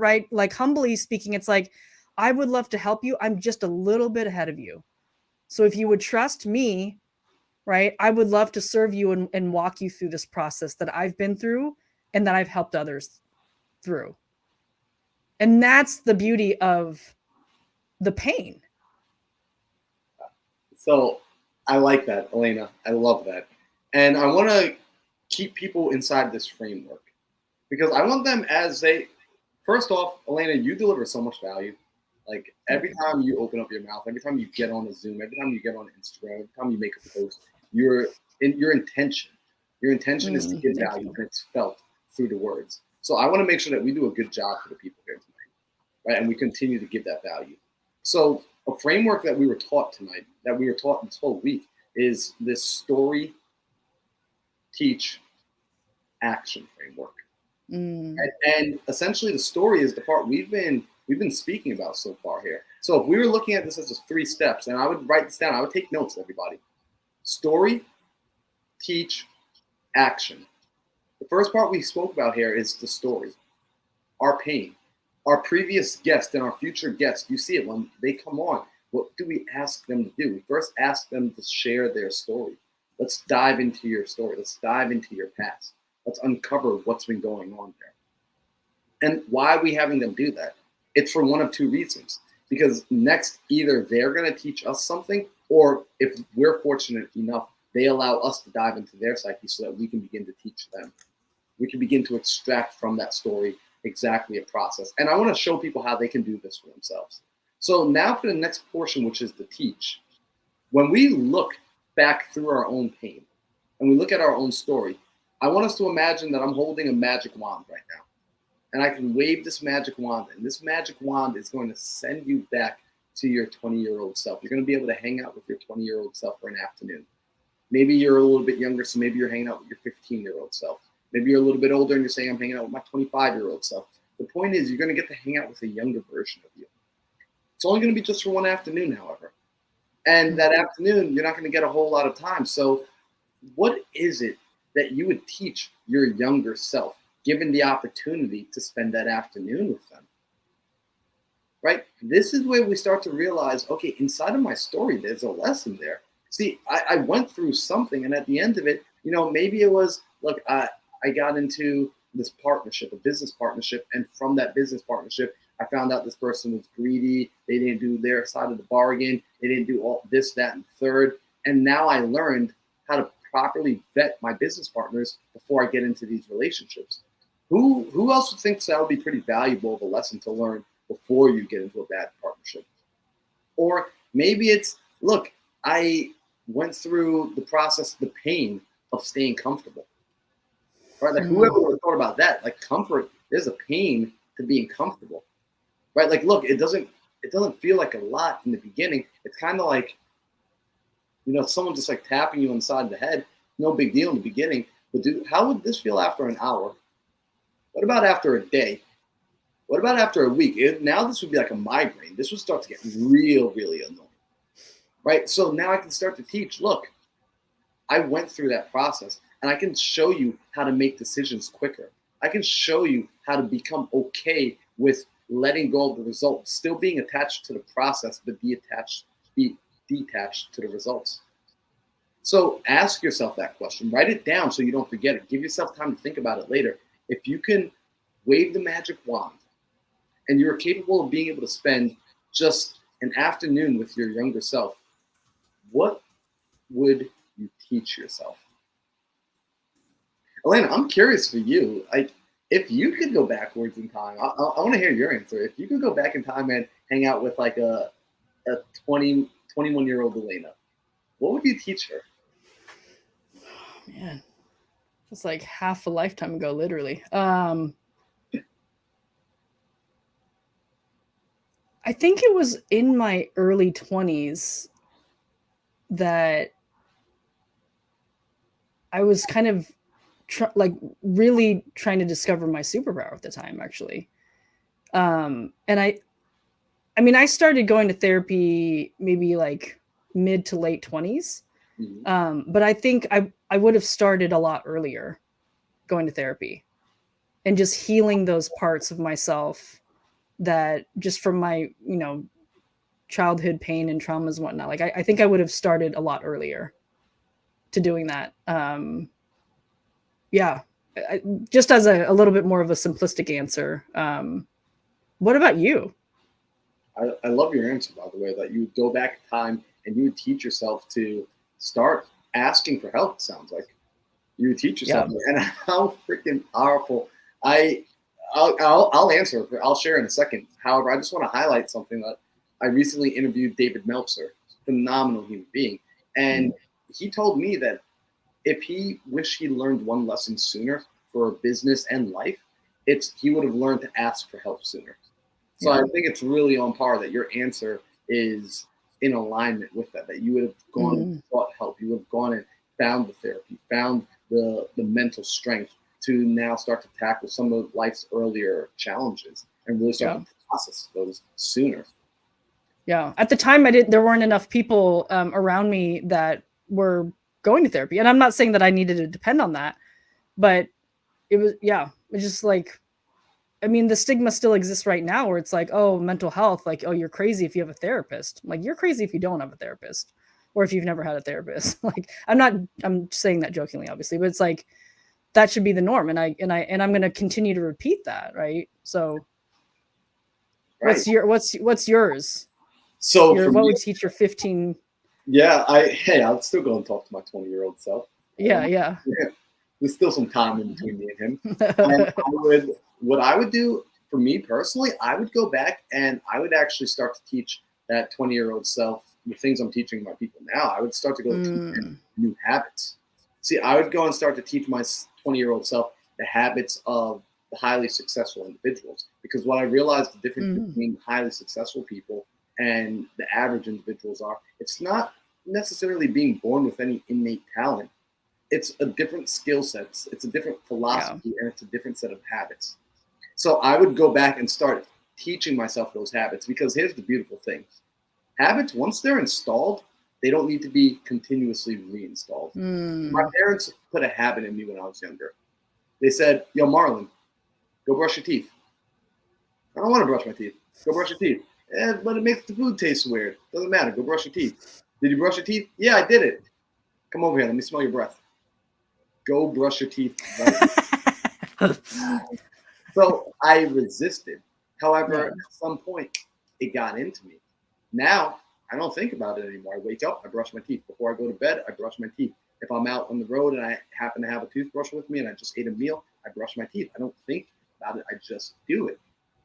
right? Like, humbly speaking, it's like, I would love to help you. I'm just a little bit ahead of you. So if you would trust me, right, I would love to serve you and walk you through this process that I've been through and that I've helped others through. And that's the beauty of the pain. So I like that, Elena. I love that. And I want to keep people inside this framework because I want them as they, first off, Elena, you deliver so much value. Like every time you open up your mouth, every time you get on a Zoom, every time you get on Instagram, every time you make a post, your intention is to give value, and it's felt through the words. So I want to make sure that we do a good job for the people here tonight, right? And we continue to give that value. So a framework that we were taught tonight, that we were taught this whole week, is this story, teach, action framework. And essentially the story is the part we've been speaking about so far here. So if we were looking at this as just 3 steps, and I would write this down, I would take notes, everybody. Story, teach, action. The first part we spoke about here is the story, our pain. Our previous guest and our future guests, you see it when they come on. What do we ask them to do? We first ask them to share their story. Let's dive into your story. Let's dive into your past. Let's uncover what's been going on there. And why are we having them do that? It's for one of 2 reasons. Because next, either they're going to teach us something, or if we're fortunate enough, they allow us to dive into their psyche so that we can begin to teach them. We can begin to extract from that story exactly a process. And I want to show people how they can do this for themselves. So now for the next portion, which is the teach. When we look back through our own pain and we look at our own story, I want us to imagine that I'm holding a magic wand right now. And I can wave this magic wand, and this magic wand is going to send you back to your 20-year-old self. You're going to be able to hang out with your 20-year-old self for an afternoon. Maybe you're a little bit younger, so maybe you're hanging out with your 15-year-old self. Maybe you're a little bit older and you're saying, I'm hanging out with my 25-year-old self. The point is, you're going to get to hang out with a younger version of you. It's only going to be just for one afternoon, however. And that afternoon, you're not going to get a whole lot of time. So what is it that you would teach your younger self, given the opportunity to spend that afternoon with them? right? This is where we start to realize, okay, inside of my story, there's a lesson there. See, I went through something, and at the end of it, maybe it was, look, I got into this partnership, a business partnership, and from that business partnership, I found out this person was greedy. They didn't do their side of the bargain. They didn't do all this, that, and third. And now I learned how to properly vet my business partners before I get into these relationships. Who else thinks that would be pretty valuable of a lesson to learn before you get into a bad partnership? Or maybe it's, look, I went through the process, the pain of staying comfortable. Right? Like whoever would have thought about that? Like comfort, there's a pain to being comfortable. Right? Like, look, it doesn't feel like a lot in the beginning. It's kind of like, someone just like tapping you on the side of the head. No big deal in the beginning. But dude, how would this feel after an hour? What about after a day? What about after a week? Now this would be like a migraine. This would start to get really annoying. Right? So now I can start to teach, look, I went through that process and I can show you how to make decisions quicker. I can show you how to become okay with letting go of the results, still being attached to the process, but be detached to the results. So ask yourself that question. Write it down so you don't forget it. Give yourself time to think about it later. If you can wave the magic wand and you're capable of being able to spend just an afternoon with your younger self, what would you teach yourself? Elena, I'm curious for you. If you could go backwards in time, I want to hear your answer. If you could go back in time and hang out with like a 21-year-old Elena, what would you teach her? Oh, man, it's like half a lifetime ago, literally. I think it was in my early 20s that I was kind of really trying to discover my superpower at the time, actually. And I started going to therapy maybe like mid to late 20s. But I think I would have started a lot earlier going to therapy and just healing those parts of myself that just from my, childhood pain and traumas and whatnot. Like I think I would have started a lot earlier to doing that. Yeah, just as a little bit more of a simplistic answer. What about you? I love your answer, by the way, that you would go back in time and you would teach yourself to start asking for help. It sounds like you would teach yourself, and how freaking powerful. I'll answer. I'll share in a second. However, I just want to highlight something that I recently interviewed David Meltzer, phenomenal human being, and he told me that if he wished he learned one lesson sooner for business and life, he would have learned to ask for help sooner. So I think it's really on par that your answer is in alignment with that you would have gone and sought help. You would have gone and found the therapy, found the mental strength to now start to tackle some of life's earlier challenges and really start to process those sooner. Yeah. At the time there weren't enough people around me that were going to therapy. And I'm not saying that I needed to depend on that, but it's just like, the stigma still exists right now where it's like, oh, mental health, like, oh, you're crazy if you have a therapist. Like, you're crazy if you don't have a therapist or if you've never had a therapist. Like, I'm saying that jokingly, obviously, but it's like, that should be the norm. And I'm going to continue to repeat that. Right. So what's yours? So what would you teach your 15? Yeah, I'll still go and talk to my 20-year-old self. Yeah. There's still some time in between me and him. And what I would do for me personally, I would go back and I would actually start to teach that 20-year-old self the things I'm teaching my people now. I would start to go teach them new habits. See, I would go and start to teach my 20-year-old self the habits of the highly successful individuals. Because what I realized the difference between highly successful people and the average individuals it's not necessarily being born with any innate talent. It's a different skill set. It's a different philosophy, and it's a different set of habits. So I would go back and start teaching myself those habits, because here's the beautiful thing. Habits, once they're installed, they don't need to be continuously reinstalled. My parents put a habit in me when I was younger. They said, yo, Marlon, go brush your teeth. I don't want to brush my teeth. Go brush your teeth. But it makes the food taste weird. Doesn't matter. Go brush your teeth. Did you brush your teeth? Yeah, I did it. Come over here. Let me smell your breath. Go brush your teeth right now. So I resisted. However, Yeah. at some point, it got into me. Now, I don't think about it anymore. I wake up, I brush my teeth. Before I go to bed, I brush my teeth. If I'm out on the road and I happen to have a toothbrush with me and I just ate a meal, I brush my teeth. I don't think about it. I just do it.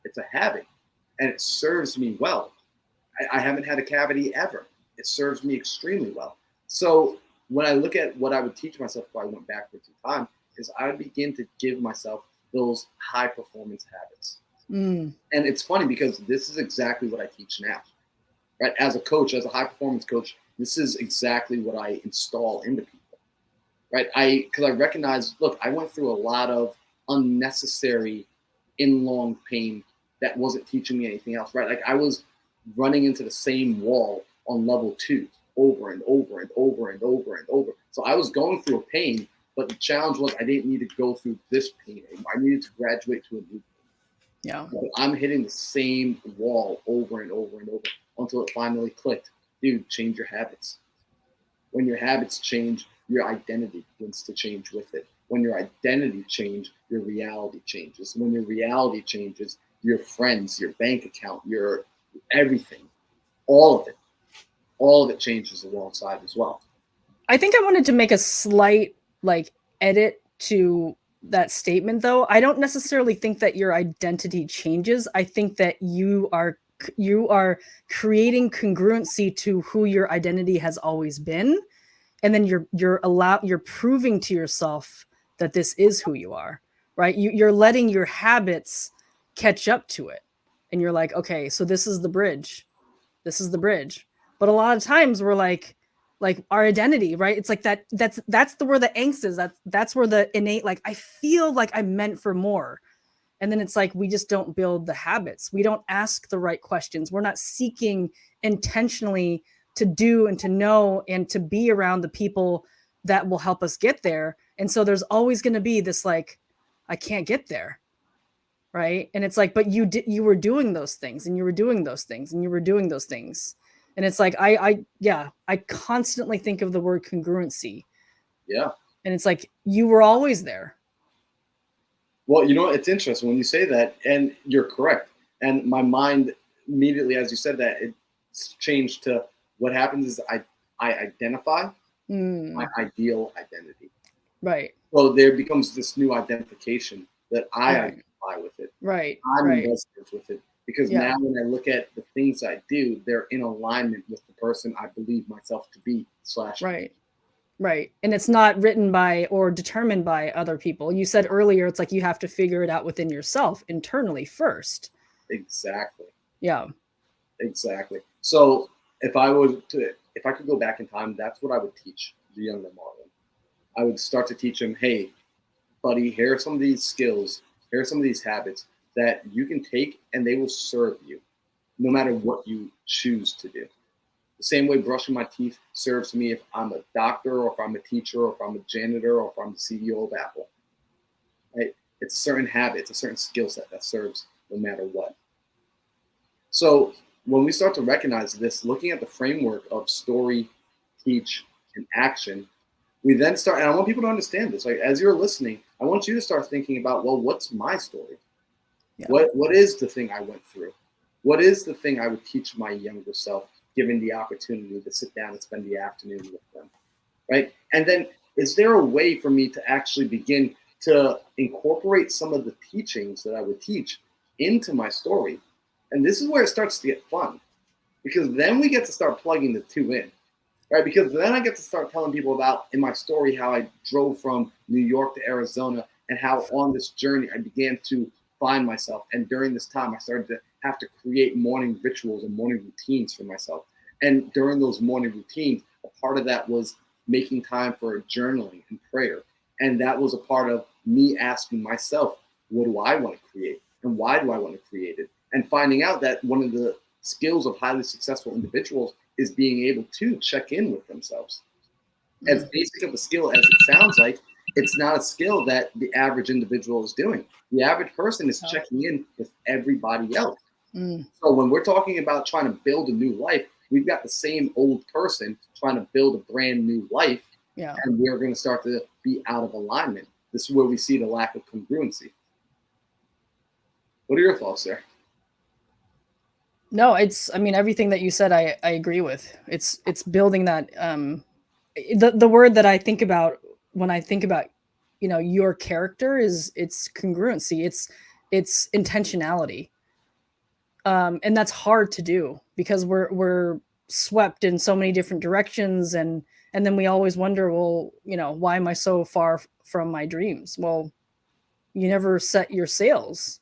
It's a habit, and it serves me well. I haven't had a cavity ever. It serves me extremely well. So when I look at what I would teach myself if I went backwards in time, is I would begin to give myself those high performance habits. Mm. And it's funny because this is exactly what I teach now. Right? As a coach, as a high performance coach, this is exactly what I install into people. Right? Because I recognize, look, I went through a lot of unnecessary in long pain that wasn't teaching me anything else. Right? Like I was running into the same wall on level 2 over and over and over and over and over. So I was going through a pain, but the challenge was I didn't need to go through this pain anymore. I needed to graduate to a new pain. Yeah. But I'm hitting the same wall over and over and over until it finally clicked. Dude, change your habits. When your habits change, your identity begins to change with it. When your identity changes, your reality changes. When your reality changes, your friends, your bank account, your everything, all of it changes alongside as well. I think I wanted to make a slight edit to that statement though. I don't necessarily think that your identity changes. I think that you are creating congruency to who your identity has always been, and then you're proving to yourself that this is who you are, right? You're letting your habits catch up to it, and you're like, okay, so this is the bridge. But a lot of times we're like our identity, right? It's like that's where the angst is. That's where the innate, like, I feel like I'm meant for more. And then it's like we just don't build the habits. We don't ask the right questions. We're not seeking intentionally to do and to know and to be around the people that will help us get there. And so there's always going to be this like, I can't get there. Right. And it's like, but you were doing those things, and you were doing those things, and you were doing those things. And it's like, I constantly think of the word congruency. Yeah. And it's like, you were always there. Well, it's interesting when you say that, and you're correct. And my mind immediately, as you said that, it's changed to what happens is I identify my ideal identity. Right. So there becomes this new identification that I Right. identify with it. Right. I'm Right. invested with it. Because Yeah. now when I look at the things I do, they're in alignment with the person I believe myself to be / Right. Right. And it's not written by or determined by other people. You said earlier, it's like you have to figure it out within yourself internally first. Exactly. Yeah. Exactly. So if I could go back in time, that's what I would teach the younger Marlon. I would start to teach him, hey, buddy, here are some of these skills, here are some of these habits that you can take and they will serve you no matter what you choose to do. The same way brushing my teeth serves me if I'm a doctor or if I'm a teacher or if I'm a janitor or if I'm the CEO of Apple. Right? It's a certain habit, it's a certain skill set that serves no matter what. So when we start to recognize this, looking at the framework of story, teach, and action, we then start, and I want people to understand this. Like as you're listening, I want you to start thinking about, well, what's my story? Yeah. What is the thing I went through? What is the thing I would teach my younger self, given the opportunity to sit down and spend the afternoon with them, right? And then is there a way for me to actually begin to incorporate some of the teachings that I would teach into my story? And this is where it starts to get fun, because then we get to start plugging the two in, right? Because then I get to start telling people about, in my story, how I drove from New York to Arizona and how on this journey I began to find myself. And during this time, I started to have to create morning rituals and morning routines for myself. And during those morning routines, a part of that was making time for journaling and prayer. And that was a part of me asking myself, what do I want to create? And why do I want to create it? And finding out that one of the skills of highly successful individuals is being able to check in with themselves. As basic of a skill as it sounds like, it's not a skill that the average individual is doing. The average person is checking in with everybody else. So when we're talking about trying to build a new life, we've got the same old person trying to build a brand new life, and we're going to start to be out of alignment. This is where we see the lack of congruency. What are your thoughts there? No, I mean, everything that you said, I agree with. It's building that, the word that I think about when I think about, your character is it's congruency. It's intentionality. And that's hard to do because we're swept in so many different directions, and then we always wonder, well, why am I so far from my dreams? Well, you never set your sails.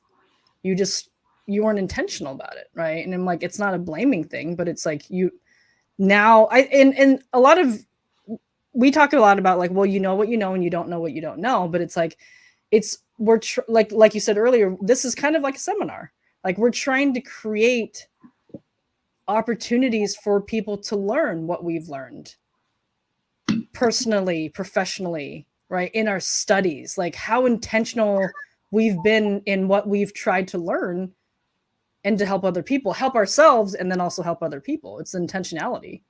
You weren't intentional about it, right? And I'm like, it's not a blaming thing, but it's like and a lot of, we talk a lot about, like, well, you know what you know and you don't know what you don't know, but it's like, like you said earlier, this is kind of like a seminar. Like, we're trying to create opportunities for people to learn what we've learned personally, professionally, right? In our studies, like how intentional we've been in what we've tried to learn, and to help other people, help ourselves, and then also help other people. It's intentionality.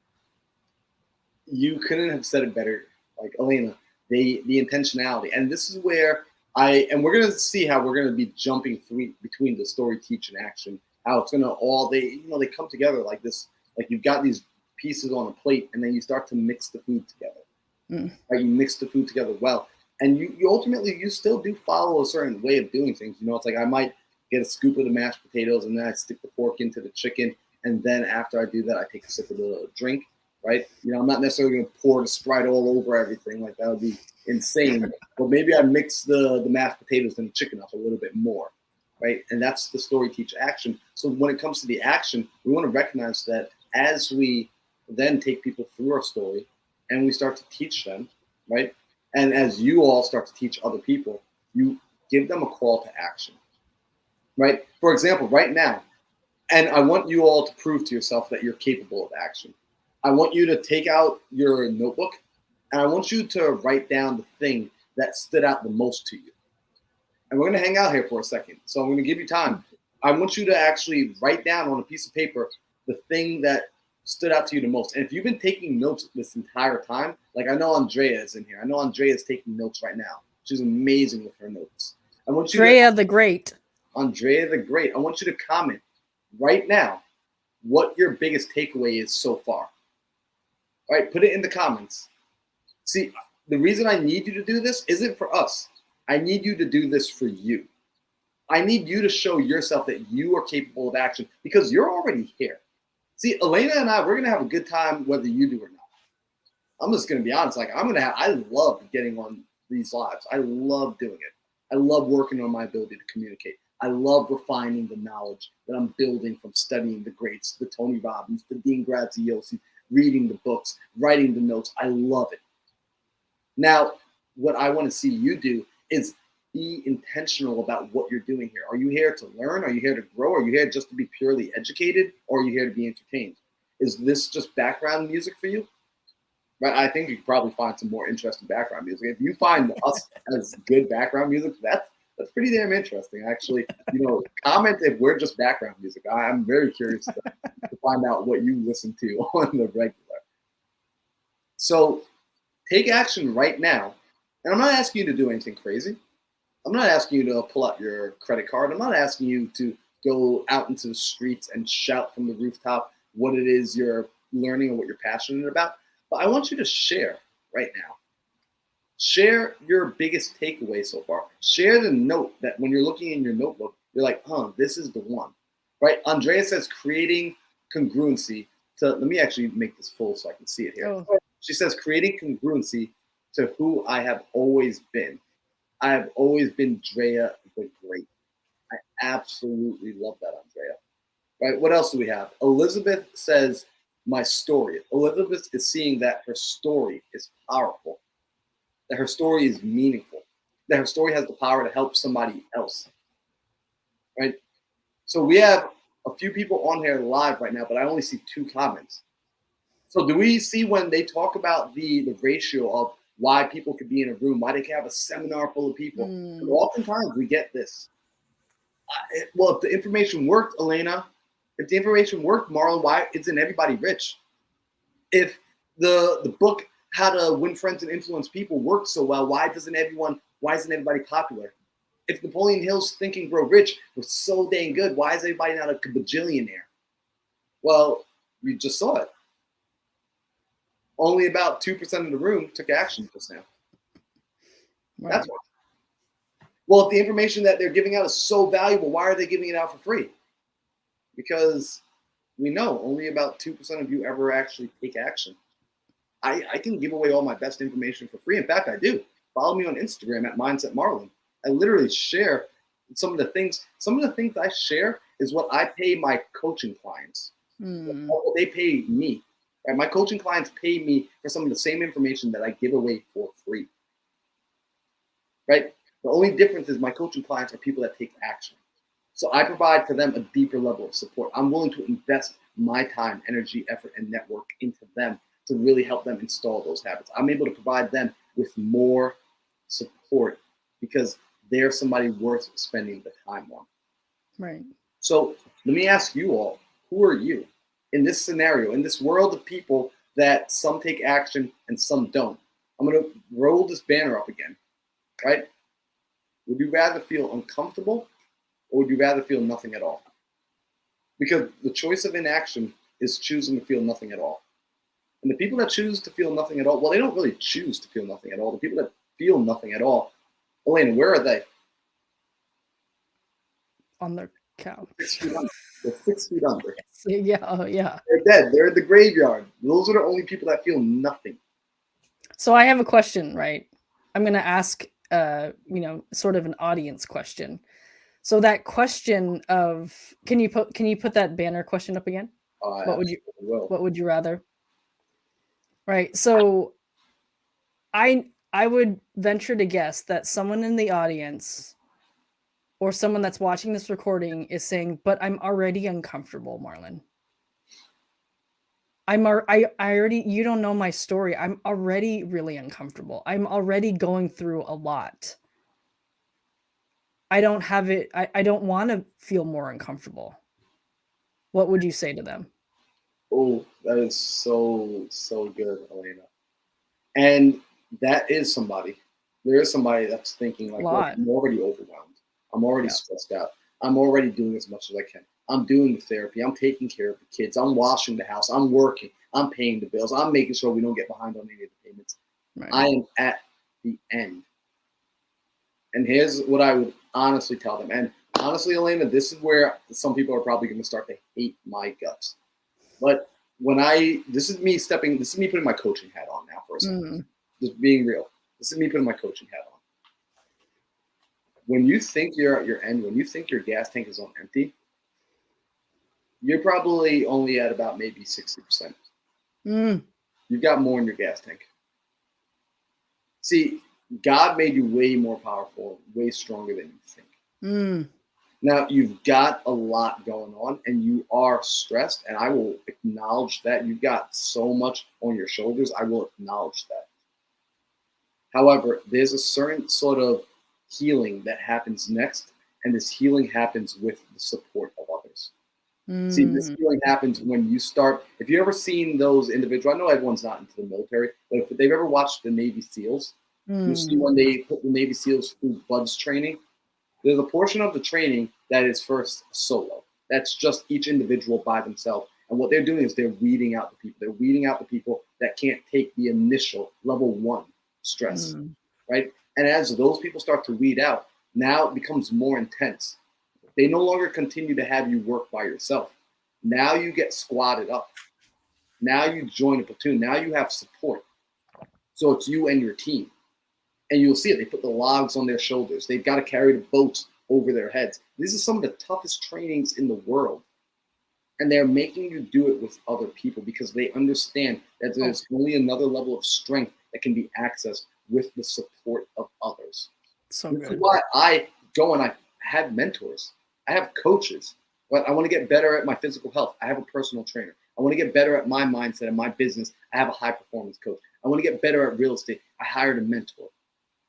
You couldn't have said it better, like Elena, the intentionality. And this is where and we're going to see how we're going to be jumping through between the story, teach, and action, how it's going to all, they come together like this. Like, you've got these pieces on a plate, and then you start to mix the food together. Right? You mix the food together well. And you ultimately, you still do follow a certain way of doing things. It's like, I might get a scoop of the mashed potatoes, and then I stick the fork into the chicken. And then after I do that, I take a sip of the drink, right? I'm not necessarily going to pour the Sprite all over everything. Like, that would be insane. But maybe I mix the mashed potatoes and the chicken up a little bit more, right? And that's the story, teach, action. So when it comes to the action, we want to recognize that as we then take people through our story and we start to teach them, right? And as you all start to teach other people, you give them a call to action, right? For example, right now, and I want you all to prove to yourself that you're capable of action. I want you to take out your notebook, and I want you to write down the thing that stood out the most to you. And we're going to hang out here for a second. So I'm going to give you time. I want you to actually write down on a piece of paper the thing that stood out to you the most. And if you've been taking notes this entire time, like, I know Andrea is in here. I know Andrea is taking notes right now. She's amazing with her notes. I want you Andrea the Great. Andrea the Great. I want you to comment right now what your biggest takeaway is so far. All right, put it in the comments. See, the reason I need you to do this isn't for us. I need you to do this for you. I need you to show yourself that you are capable of action, because you're already here. See, Elena and I, we're going to have a good time whether you do or not. I'm just going to be honest. Like, I love getting on these lives. I love doing it. I love working on my ability to communicate. I love refining the knowledge that I'm building from studying the greats, the Tony Robbins, the Dean Graziosi, reading the books, writing the notes. I love it. Now, what I want to see you do is be intentional about what you're doing here. Are you here to learn? Are you here to grow? Are you here just to be purely educated? Or are you here to be entertained? Is this just background music for you? Right? I think you could probably find some more interesting background music. If you find us as good background music, that's pretty damn interesting, actually. Comment if we're just background music. I'm very curious to find out what you listen to on the regular. So take action right now. And I'm not asking you to do anything crazy. I'm not asking you to pull out your credit card. I'm not asking you to go out into the streets and shout from the rooftop what it is you're learning and what you're passionate about. But I want you to share right now. Share your biggest takeaway so far. Share the note that when you're looking in your notebook, you're like, this is the one, right? Andrea says creating congruency to, let me actually make this full so I can see it here. Oh. She says creating congruency to who I have always been. I have always been Drea the Great. I absolutely love that, Andrea. Right? What else do we have? Elizabeth says, my story. Elizabeth is seeing that her story is powerful, that her story is meaningful, that her story has the power to help somebody else. Right? So we have a few people on here live right now, but I only see 2 comments. So do we see when they talk about the ratio of why people could be in a room, why they can have a seminar full of people? And oftentimes we get this. Well, if the information worked, Elena, if the information worked, Marlon, why isn't everybody rich? If the book How to Win Friends and Influence People worked so well, why isn't everybody popular? If Napoleon Hill's Think and Grow Rich was so dang good, why is everybody not a bajillionaire? Well, you just saw it. Only about 2% of the room took action just now. Right. That's why. Well, if the information that they're giving out is so valuable, why are they giving it out for free? Because we know only about 2% of you ever actually take action. I can give away all my best information for free. In fact, I do. Follow me on Instagram at Mindset Marlon. I literally share some of the things. Some of the things I share is what I pay my coaching clients. They pay me. Right? My coaching clients pay me for some of the same information that I give away for free. Right? The only difference is my coaching clients are people that take action. So I provide to them a deeper level of support. I'm willing to invest my time, energy, effort, and network into them to really help them install those habits. I'm able to provide them with more support because they're somebody worth spending the time on. Right. So let me ask you all, who are you in this scenario, in this world of people that some take action and some don't? I'm going to roll this banner up again, right? Would you rather feel uncomfortable or would you rather feel nothing at all? Because the choice of inaction is choosing to feel nothing at all. And the people that choose to feel nothing at all, well, they don't really choose to feel nothing at all. The people that feel nothing at all, Elena, where are they? On their couch. 6 feet under. They're 6 feet under. Yeah, oh, yeah. They're dead. They're in the graveyard. Those are the only people that feel nothing. So I have a question, right? I'm going to ask, sort of an audience question. So that question of, can you put that banner question up again? What would you rather? Right. So I would venture to guess that someone in the audience or someone that's watching this recording is saying, but I'm already uncomfortable, Marlon. I already, you don't know my story. I'm already really uncomfortable. I'm already going through a lot. I don't have it. I don't want to feel more uncomfortable. What would you say to them? Oh, that is so good, Elena. And that is somebody. There is somebody that's thinking like, well, I'm already overwhelmed. I'm already stressed out. I'm already doing as much as I can. I'm doing the therapy. I'm taking care of the kids. I'm washing the house. I'm working. I'm paying the bills. I'm making sure we don't get behind on any of the payments. Right. I am at the end. And here's what I would honestly tell them. And honestly, Elena, this is where some people are probably going to start to hate my guts. But this is me putting my coaching hat on now for a second. Just being real. This is me putting my coaching hat on. When you think you're at your end, when you think your gas tank is on empty, you're probably only at about maybe 60%. You've got more in your gas tank. See, God made you way more powerful, way stronger than you think. Now, you've got a lot going on and you are stressed, and I will acknowledge that. You've got so much on your shoulders. I will acknowledge that. However, there's a certain sort of healing that happens next, and this healing happens with the support of others. See, this healing happens when you start. If you've ever seen those individuals, I know everyone's not into the military, but if they've ever watched the Navy SEALs, you see when they put the Navy SEALs through BUDS training, there's a portion of the training that is first solo. That's just each individual by themselves. And what they're doing is they're weeding out the people. They're weeding out the people that can't take the initial level 1 stress, right? And as those people start to weed out, now it becomes more intense. They no longer continue to have you work by yourself. Now you get squatted up. Now you join a platoon. Now you have support. So it's you and your team. And you'll see it. They put the logs on their shoulders. They've got to carry the boats over their heads. These are some of the toughest trainings in the world. And they're making you do it with other people because they understand that there's only another level of strength that can be accessed with the support of others. So this is why I go and I have mentors. I have coaches. But I want to get better at my physical health. I have a personal trainer. I want to get better at my mindset and my business. I have a high performance coach. I want to get better at real estate. I hired a mentor.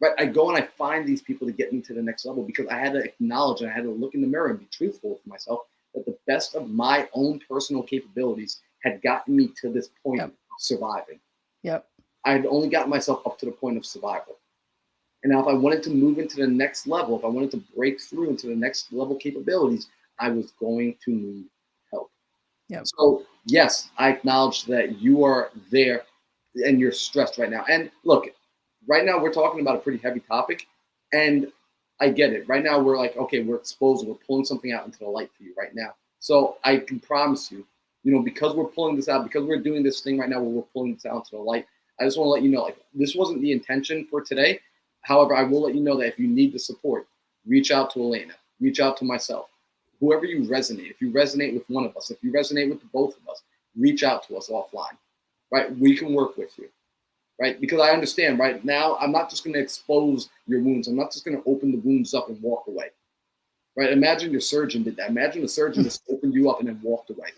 right? I go and I find these people to get me to the next level because I had to acknowledge and I had to look in the mirror and be truthful with myself that the best of my own personal capabilities had gotten me to this point of surviving. Yep. I had only gotten myself up to the point of survival. And now if I wanted to move into the next level, if I wanted to break through into the next level capabilities, I was going to need help. Yep. So yes, I acknowledge that you are there and you're stressed right now. And look, right now we're talking about a pretty heavy topic, and I get it. Right now we're like, okay, we're exposing, we're pulling something out into the light for you right now. So I can promise you, because we're pulling this out, because we're doing this thing right now where we're pulling this out into the light, I just want to let you know, like, this wasn't the intention for today. However, I will let you know that if you need the support, reach out to Elena, reach out to myself, whoever you resonate. If you resonate with one of us, if you resonate with the both of us, reach out to us offline, right? We can work with you, right? Because I understand right now, I'm not just going to expose your wounds. I'm not just going to open the wounds up and walk away, right? Imagine your surgeon did that. Imagine the surgeon just opened you up and then walked away.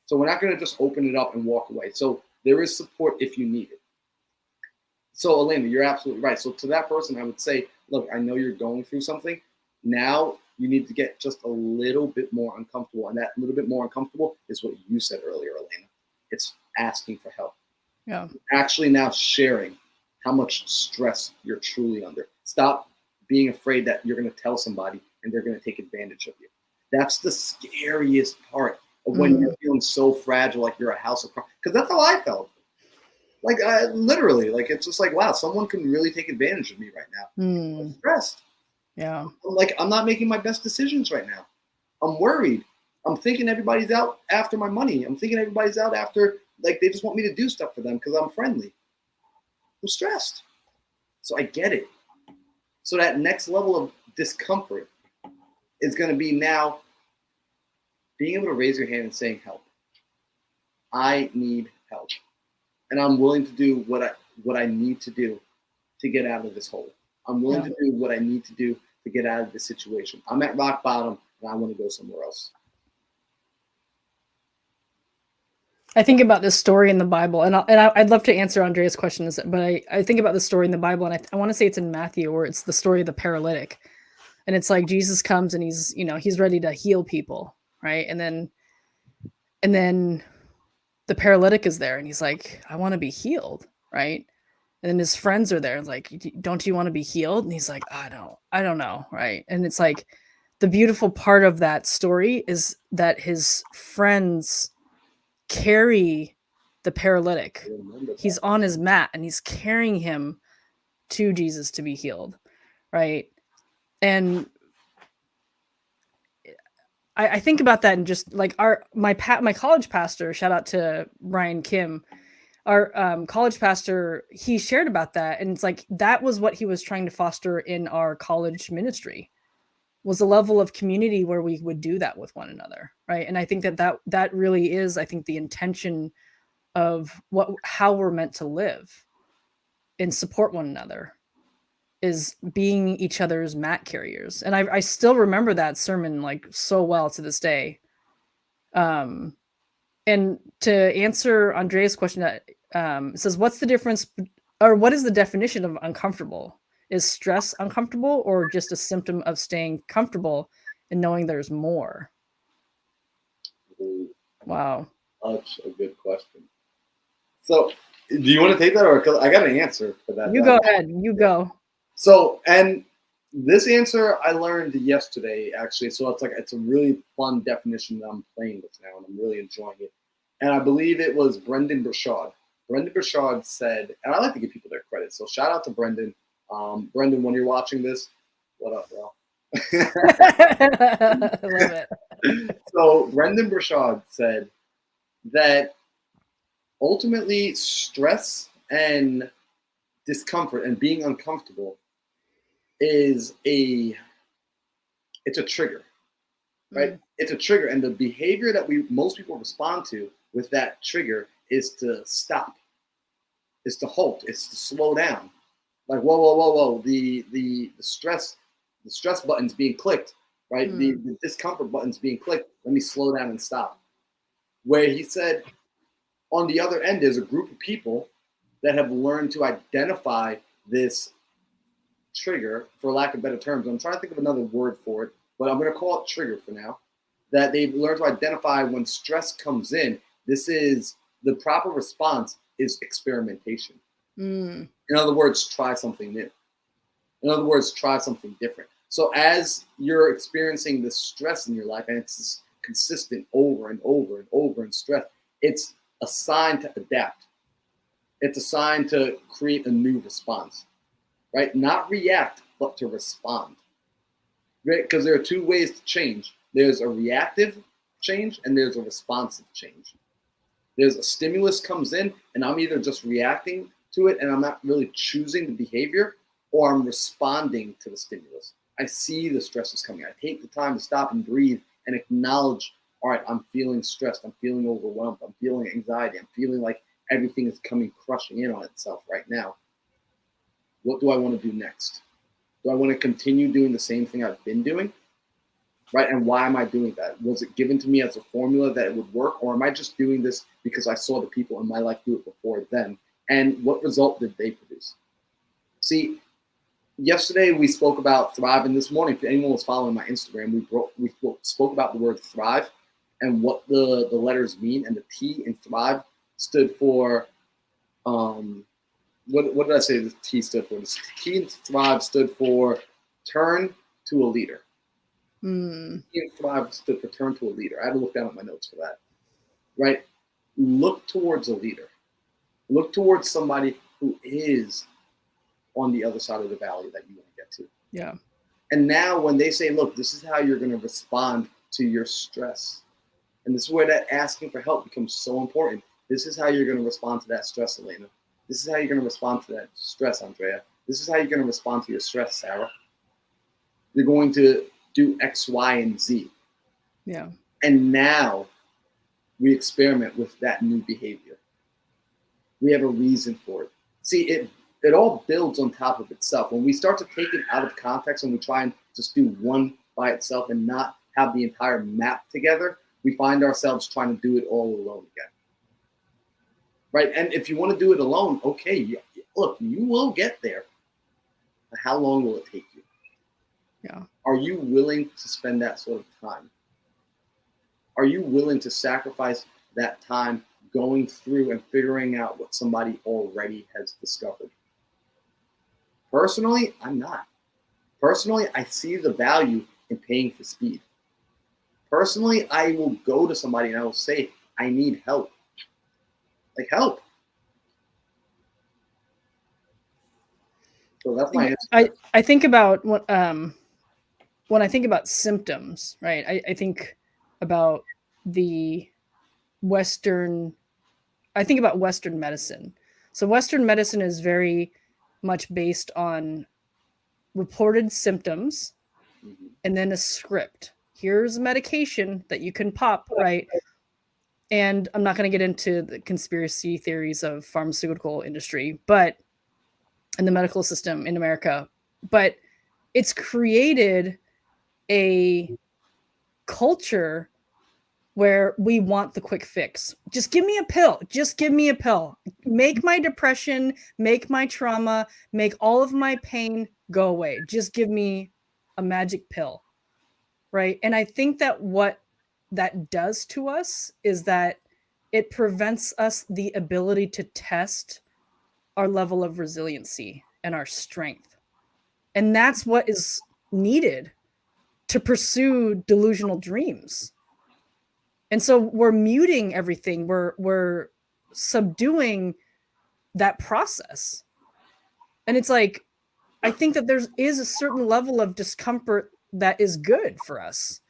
So we're not going to just open it up and walk away. So there is support if you need it. So Elena, you're absolutely right. So to that person, I would say, look, I know you're going through something. Now you need to get just a little bit more uncomfortable. And that little bit more uncomfortable is what you said earlier, Elena. It's asking for help. Yeah. Actually now sharing how much stress you're truly under. Stop being afraid that you're going to tell somebody and they're going to take advantage of you. That's the scariest part of when you're feeling so fragile, like you're a house of cards. Because that's how I felt. Like, literally, like, it's just like, wow, someone can really take advantage of me right now. I'm stressed. Yeah. I'm not making my best decisions right now. I'm worried. I'm thinking everybody's out after my money. I'm thinking everybody's out after, like, they just want me to do stuff for them because I'm friendly. I'm stressed. So I get it. So that next level of discomfort is going to be now being able to raise your hand and saying, help. I need help. And I'm willing to do what I need to do to get out of this hole. I'm willing to do what I need to do to get out of this situation. I'm at rock bottom and I want to go somewhere else. I think about this story in the Bible, and I'd love to answer Andrea's question, but I think about the story in the Bible, and I want to say it's in Matthew, where it's the story of the paralytic, and it's like Jesus comes and he's ready to heal people, right? And then the paralytic is there, and he's like, I want to be healed, right? And then his friends are there, like, don't you want to be healed? And he's like, I don't know, right? And it's like the beautiful part of that story is that his friends carry the paralytic. He's on his mat and he's carrying him to Jesus to be healed, right? And I think about that, and just like my college pastor, shout out to Ryan Kim, our college pastor, he shared about that, and it's like that was what he was trying to foster in our college ministry, was a level of community where we would do that with one another, right? And I think that really is, I think, the intention of how we're meant to live and support one another, is being each other's mat carriers. And I still remember that sermon like so well to this day. And to answer Andrea's question, it says, what's the difference, or what is the definition of uncomfortable? Is stress uncomfortable, or just a symptom of staying comfortable and knowing there's more? Wow. Such a good question. So do you want to take that, or I got an answer for that? You go ahead. You go. So, and this answer I learned yesterday, actually. So it's a really fun definition that I'm playing with now, and I'm really enjoying it. And I believe it was Brendan Burchard. Brendan Burchard said, and I like to give people their credit, so shout out to Brendan. Brendan, when you're watching this, what up, bro? I love it. So Brendan Burchard said that ultimately stress and discomfort and being uncomfortable is it's a trigger, right? It's a trigger, and the behavior that most people respond to with that trigger is to stop, is to halt, is to slow down. Like, whoa. The stress button's being clicked, right? The discomfort button's being clicked. Let me slow down and stop. Where he said, on the other end, there's a group of people that have learned to identify this trigger, for lack of better terms. I'm trying to think of another word for it, but I'm going to call it trigger for now. That they've learned to identify when stress comes in. This is the proper response is experimentation. In other words, try something new. In other words, try something different. So as you're experiencing this stress in your life, and it's this consistent over and over and over and stress, it's a sign to adapt. It's a sign to create a new response, right? Not react, but to respond, right? Because there are two ways to change. There's a reactive change and there's a responsive change. There's a stimulus comes in and I'm either just reacting to it and I'm not really choosing the behavior, or I'm responding to the stimulus. I see the stress is coming. I take the time to stop and breathe and acknowledge, all right, I'm feeling stressed. I'm feeling overwhelmed. I'm feeling anxiety. I'm feeling like everything is coming crushing in on itself right now. What do I want to do next? Do I want to continue doing the same thing I've been doing? Right? And why am I doing that? Was it given to me as a formula that it would work? Or am I just doing this because I saw the people in my life do it before them? And what result did they produce? See, yesterday we spoke about thrive, and this morning, if anyone was following my Instagram, we spoke about the word thrive and what the letters mean. And the T in thrive stood for, what did I say the T stood for? The T in thrive stood for turn to a leader. T in thrive stood for turn to a leader. I had to look down at my notes for that. Right? Look towards a leader. Look towards somebody who is on the other side of the valley that you want to get to. Yeah. And now when they say, look, this is how you're going to respond to your stress. And this is where that asking for help becomes so important. This is how you're going to respond to that stress, Elena. This is how you're going to respond to that stress, Andrea. This is how you're going to respond to your stress, Sarah. You're going to do X, Y, and Z. Yeah. And now we experiment with that new behavior. We have a reason for it. See, it all builds on top of itself. When we start to take it out of context and we try and just do one by itself and not have the entire map together, we find ourselves trying to do it all alone again. Right? And if you want to do it alone, okay, look, you will get there. But how long will it take you? Yeah. Are you willing to spend that sort of time? Are you willing to sacrifice that time going through and figuring out what somebody already has discovered? Personally, I'm not. Personally, I see the value in paying for speed. Personally, I will go to somebody and I will say, I need help. Like, help. So that's my answer. I think about what when I think about symptoms, right? I think about the Western, I think about Western medicine. So Western medicine is very much based on reported symptoms and then a script. Here's a medication that you can pop, right? And I'm not going to get into the conspiracy theories of pharmaceutical industry, but in the medical system in America, but it's created a culture where we want the quick fix. Just give me a pill. Just give me a pill. Make my depression, make my trauma, make all of my pain go away. Just give me a magic pill. Right? And I think that what that does to us is that it prevents us the ability to test our level of resiliency and our strength. And that's what is needed to pursue delusional dreams. And so we're muting everything. We're subduing that process. And it's like, I think that there is a certain level of discomfort that is good for us.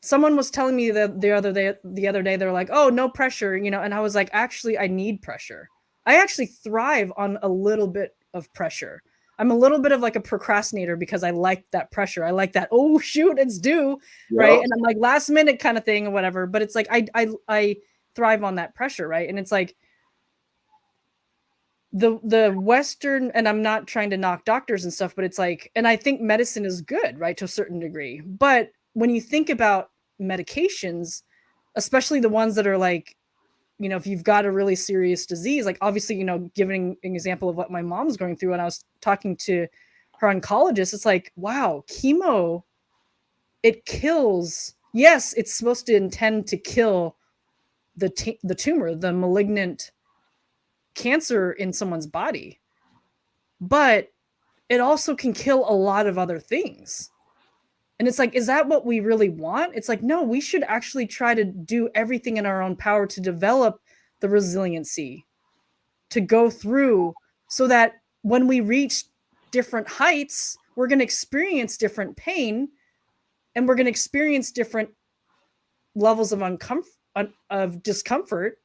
Someone was telling me that the other day, they're like, oh, no pressure, and I was like, actually, I need pressure. I actually thrive on a little bit of pressure. I'm a little bit of like a procrastinator because I like that pressure. I like that, oh shoot, it's due, right? And I'm like last minute kind of thing or whatever. But it's like I thrive on that pressure, right? And it's like the Western, and I'm not trying to knock doctors and stuff, but it's like, and I think medicine is good, right, to a certain degree. But when you think about medications, especially the ones that are like, if you've got a really serious disease, like obviously, giving an example of what my mom's going through, and I was talking to her oncologist, it's like, wow, chemo, it kills. Yes, it's supposed to intend to kill the tumor, the malignant cancer in someone's body, but it also can kill a lot of other things. And it's like, is that what we really want? It's like, no, we should actually try to do everything in our own power to develop the resiliency to go through, so that when we reach different heights, we're going to experience different pain, and we're going to experience different levels of discomfort.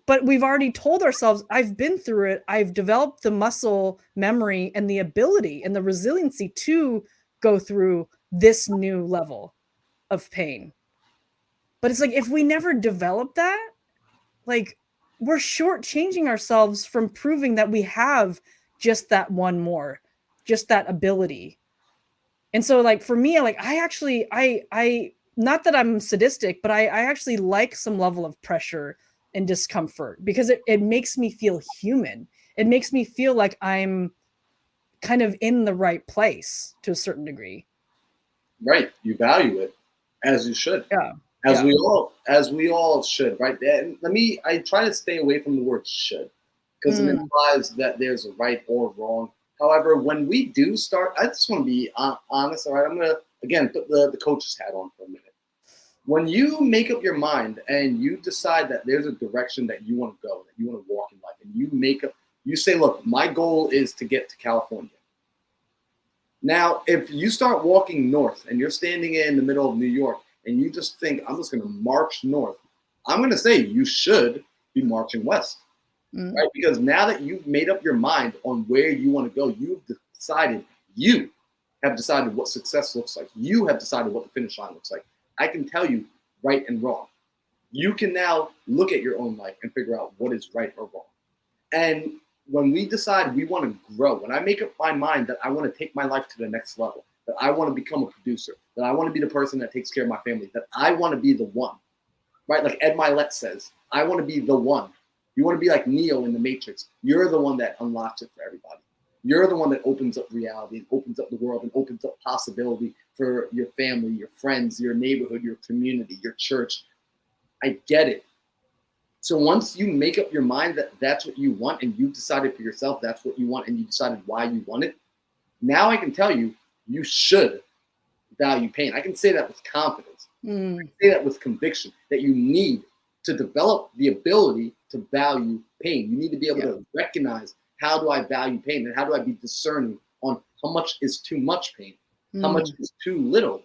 But we've already told ourselves, I've been through it. I've developed the muscle memory and the ability and the resiliency to go through this new level of pain. But it's like, if we never develop that, like, we're shortchanging ourselves from proving that we have just that one more, just that ability. And so, like, for me, like, I actually, I, not that I'm sadistic, but I actually like some level of pressure and discomfort, because it makes me feel human. It makes me feel like I'm kind of in the right place to a certain degree. Right. You value it, as you should. Yeah. As Yeah. we all should, right? And I try to stay away from the word should, because it implies that there's a right or wrong. However, when we do start, I just want to be honest. All right, I'm gonna again put the coach's hat on for a minute. When you make up your mind and you decide that there's a direction that you want to go, that you want to walk in life, and you say, look, my goal is to get to California. Now, if you start walking north and you're standing in the middle of New York and you just think, I'm just going to march north, I'm going to say you should be marching west, right? Because now that you've made up your mind on where you want to go, you have decided what success looks like. You have decided what the finish line looks like. I can tell you right and wrong. You can now look at your own life and figure out what is right or wrong. And when we decide we want to grow, when I make up my mind that I want to take my life to the next level, that I want to become a producer, that I want to be the person that takes care of my family, that I want to be the one, right? Like Ed Milet says, I want to be the one. You want to be like Neo in the Matrix. You're the one that unlocks it for everybody. You're the one that opens up reality and opens up the world and opens up possibility for your family, your friends, your neighborhood, your community, your church. I get it. So once you make up your mind that that's what you want, and you've decided for yourself that's what you want, and you decided why you want it, now I can tell you, you should value pain. I can say that with confidence. I can say that with conviction, that you need to develop the ability to value pain. You need to be able to recognize, how do I value pain, and how do I be discerning on how much is too much pain, how much is too little,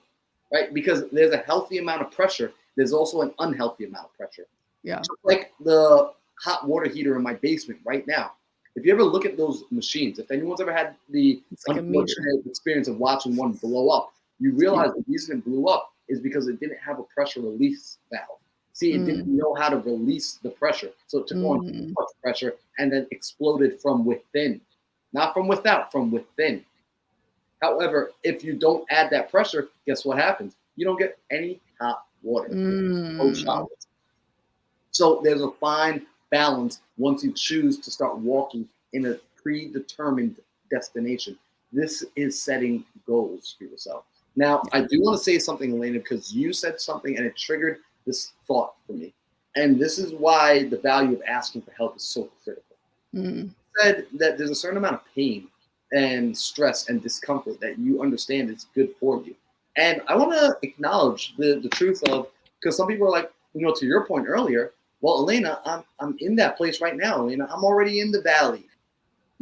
right? Because there's a healthy amount of pressure. There's also an unhealthy amount of pressure. Yeah. Just like the hot water heater in my basement right now. If you ever look at those machines, if anyone's ever had the unfortunate experience of watching one blow up, you realize the reason it blew up is because it didn't have a pressure release valve. See, it didn't know how to release the pressure. So it took on too much pressure and then exploded from within. Not from without, from within. However, if you don't add that pressure, guess what happens? You don't get any hot water. No showers. So there's a fine balance once you choose to start walking in a predetermined destination. This is setting goals for yourself. Now, I do want to say something, Elena, because you said something and it triggered this thought for me. And this is why the value of asking for help is so critical. You said that there's a certain amount of pain and stress and discomfort that you understand is good for you. And I want to acknowledge the truth of, because some people are like, to your point earlier, well, Elena, I'm in that place right now. Elena, I'm already in the valley.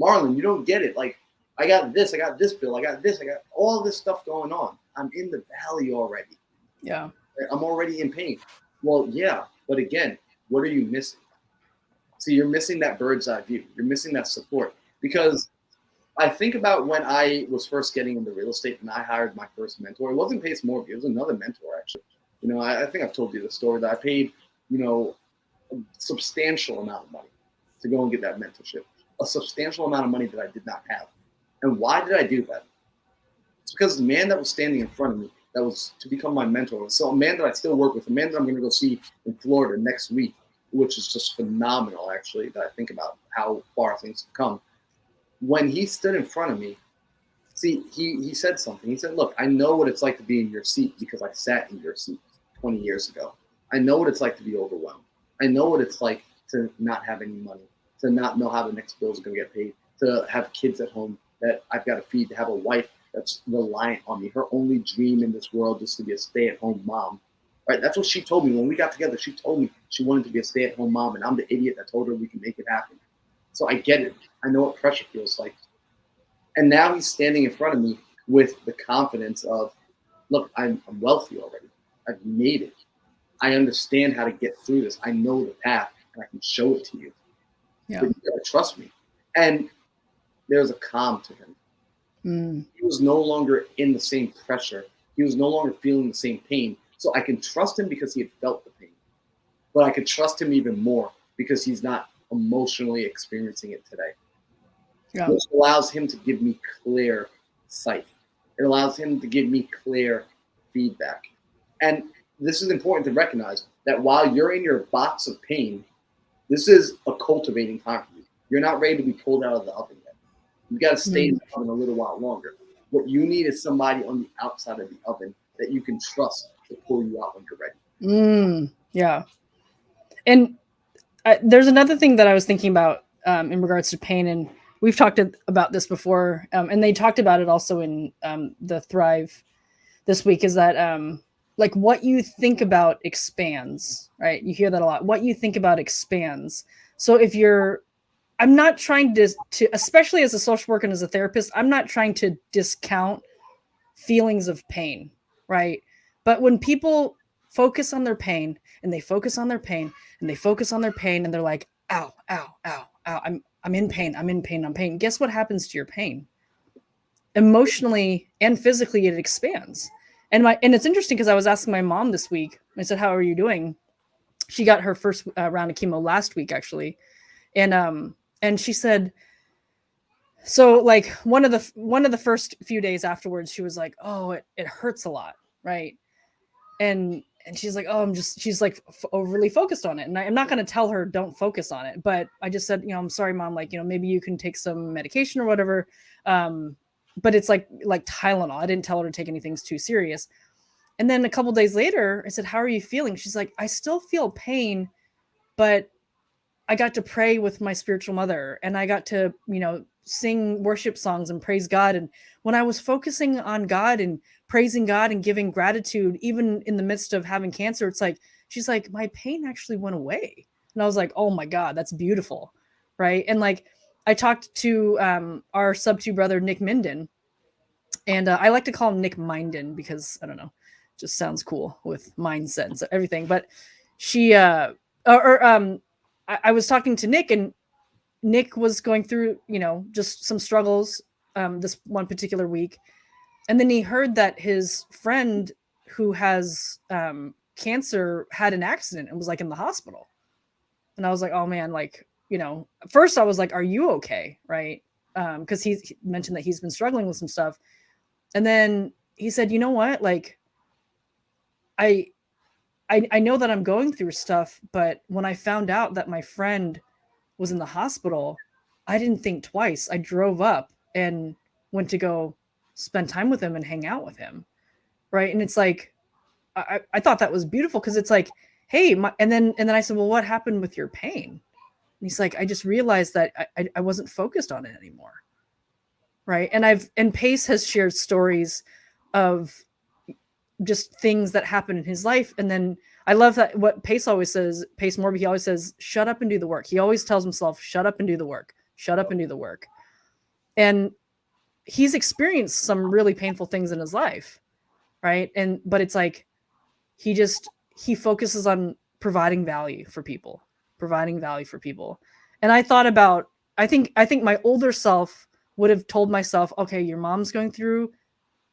Marlon, you don't get it. Like, I got this bill, I got all this stuff going on. I'm in the valley already. Yeah. I'm already in pain. Well, yeah, but again, what are you missing? See, you're missing that bird's eye view. You're missing that support. Because I think about when I was first getting into real estate and I hired my first mentor. It wasn't Pace Morgan, it was another mentor, actually. I think I've told you the story that I paid, a substantial amount of money to go and get that mentorship. A substantial amount of money that I did not have. And why did I do that? It's because the man that was standing in front of me, that was to become my mentor, so a man that I still work with, a man that I'm going to go see in Florida next week, which is just phenomenal, actually, that I think about how far things have come. When he stood in front of me, See, he said something. He said, "Look, I know what it's like to be in your seat because I sat in your seat 20 years ago. I know what it's like to be overwhelmed. I know what it's like to not have any money, to not know how the next bill is going to get paid, to have kids at home that I've got to feed, to have a wife that's reliant on me. Her only dream in this world is to be a stay-at-home mom." Right? That's what she told me when we got together. She told me she wanted to be a stay-at-home mom, and I'm the idiot that told her we can make it happen. So I get it. I know what pressure feels like. And now he's standing in front of me with the confidence of, look, I'm wealthy already. I've made it. I understand how to get through this. I know the path, and I can show it to you. Yeah. But you gotta trust me. And there's a calm to him. He was no longer in the same pressure. He was no longer feeling the same pain. So I can trust him because he had felt the pain. But I could trust him even more because he's not emotionally experiencing it today. Yeah. Which allows him to give me clear sight. It allows him to give me clear feedback. And this is important to recognize that while you're in your box of pain, this is a cultivating time for you. You're not ready to be pulled out of the oven yet. You've got to stay in the oven a little while longer. What you need is somebody on the outside of the oven that you can trust to pull you out when you're ready. Yeah. And there's another thing that I was thinking about in regards to pain, and we've talked about this before, and they talked about it also in the Thrive this week, is that like what you think about expands, right? You hear that a lot. What you think about expands. So if you're, I'm not trying to especially as a social worker and as a therapist, I'm not trying to discount feelings of pain, right? But when people focus on their pain and they focus on their pain and they focus on their pain and they're like, ow, ow, ow, ow, I'm in pain, I'm in pain, I'm pain. Guess what happens to your pain? Emotionally and physically, it expands. And it's interesting because I was asking my mom this week. I said, "How are you doing?" She got her first round of chemo last week, actually, and she said, so like one of the first few days afterwards, she was like, "Oh, it hurts a lot, right?" And she's like, "Oh, she's like overly focused on it." And I'm not going to tell her don't focus on it, but I just said, "I'm sorry, Mom. Like, maybe you can take some medication or whatever." But it's like Tylenol. I didn't tell her to take anything too serious. And then a couple days later, I said, "How are you feeling?" She's like, "I still feel pain, but I got to pray with my spiritual mother and I got to, sing worship songs and praise God. And when I was focusing on God and praising God and giving gratitude, even in the midst of having cancer, it's like," she's like, "my pain actually went away." And I was like, "Oh my God, that's beautiful." Right. And like, I talked to our sub-2 brother, Nick Minden, and I like to call him Nick Minden because I don't know, just sounds cool with mindset and everything. But she, I was talking to Nick, and Nick was going through, just some struggles this one particular week. And then he heard that his friend who has cancer had an accident and was like in the hospital. And I was like, oh man, like, first I was like, are you okay? Right. Because he mentioned that he's been struggling with some stuff. And then he said, "You know what? Like, I know that I'm going through stuff, but when I found out that my friend was in the hospital, I didn't think twice. I drove up and went to go spend time with him and hang out with him." Right. And it's like, I thought that was beautiful because it's like, hey, and then I said, "Well, what happened with your pain?" And he's like, "I just realized that I wasn't focused on it anymore." Right. And Pace has shared stories of just things that happen in his life. And then I love that what Pace always says, Pace Morby, he always says, "Shut up and do the work." He always tells himself, "Shut up and do the work. Shut up and do the work." And he's experienced some really painful things in his life. Right. But it's like, he focuses on providing value for people. And I thought about, I think my older self would have told myself, "Okay, your mom's going through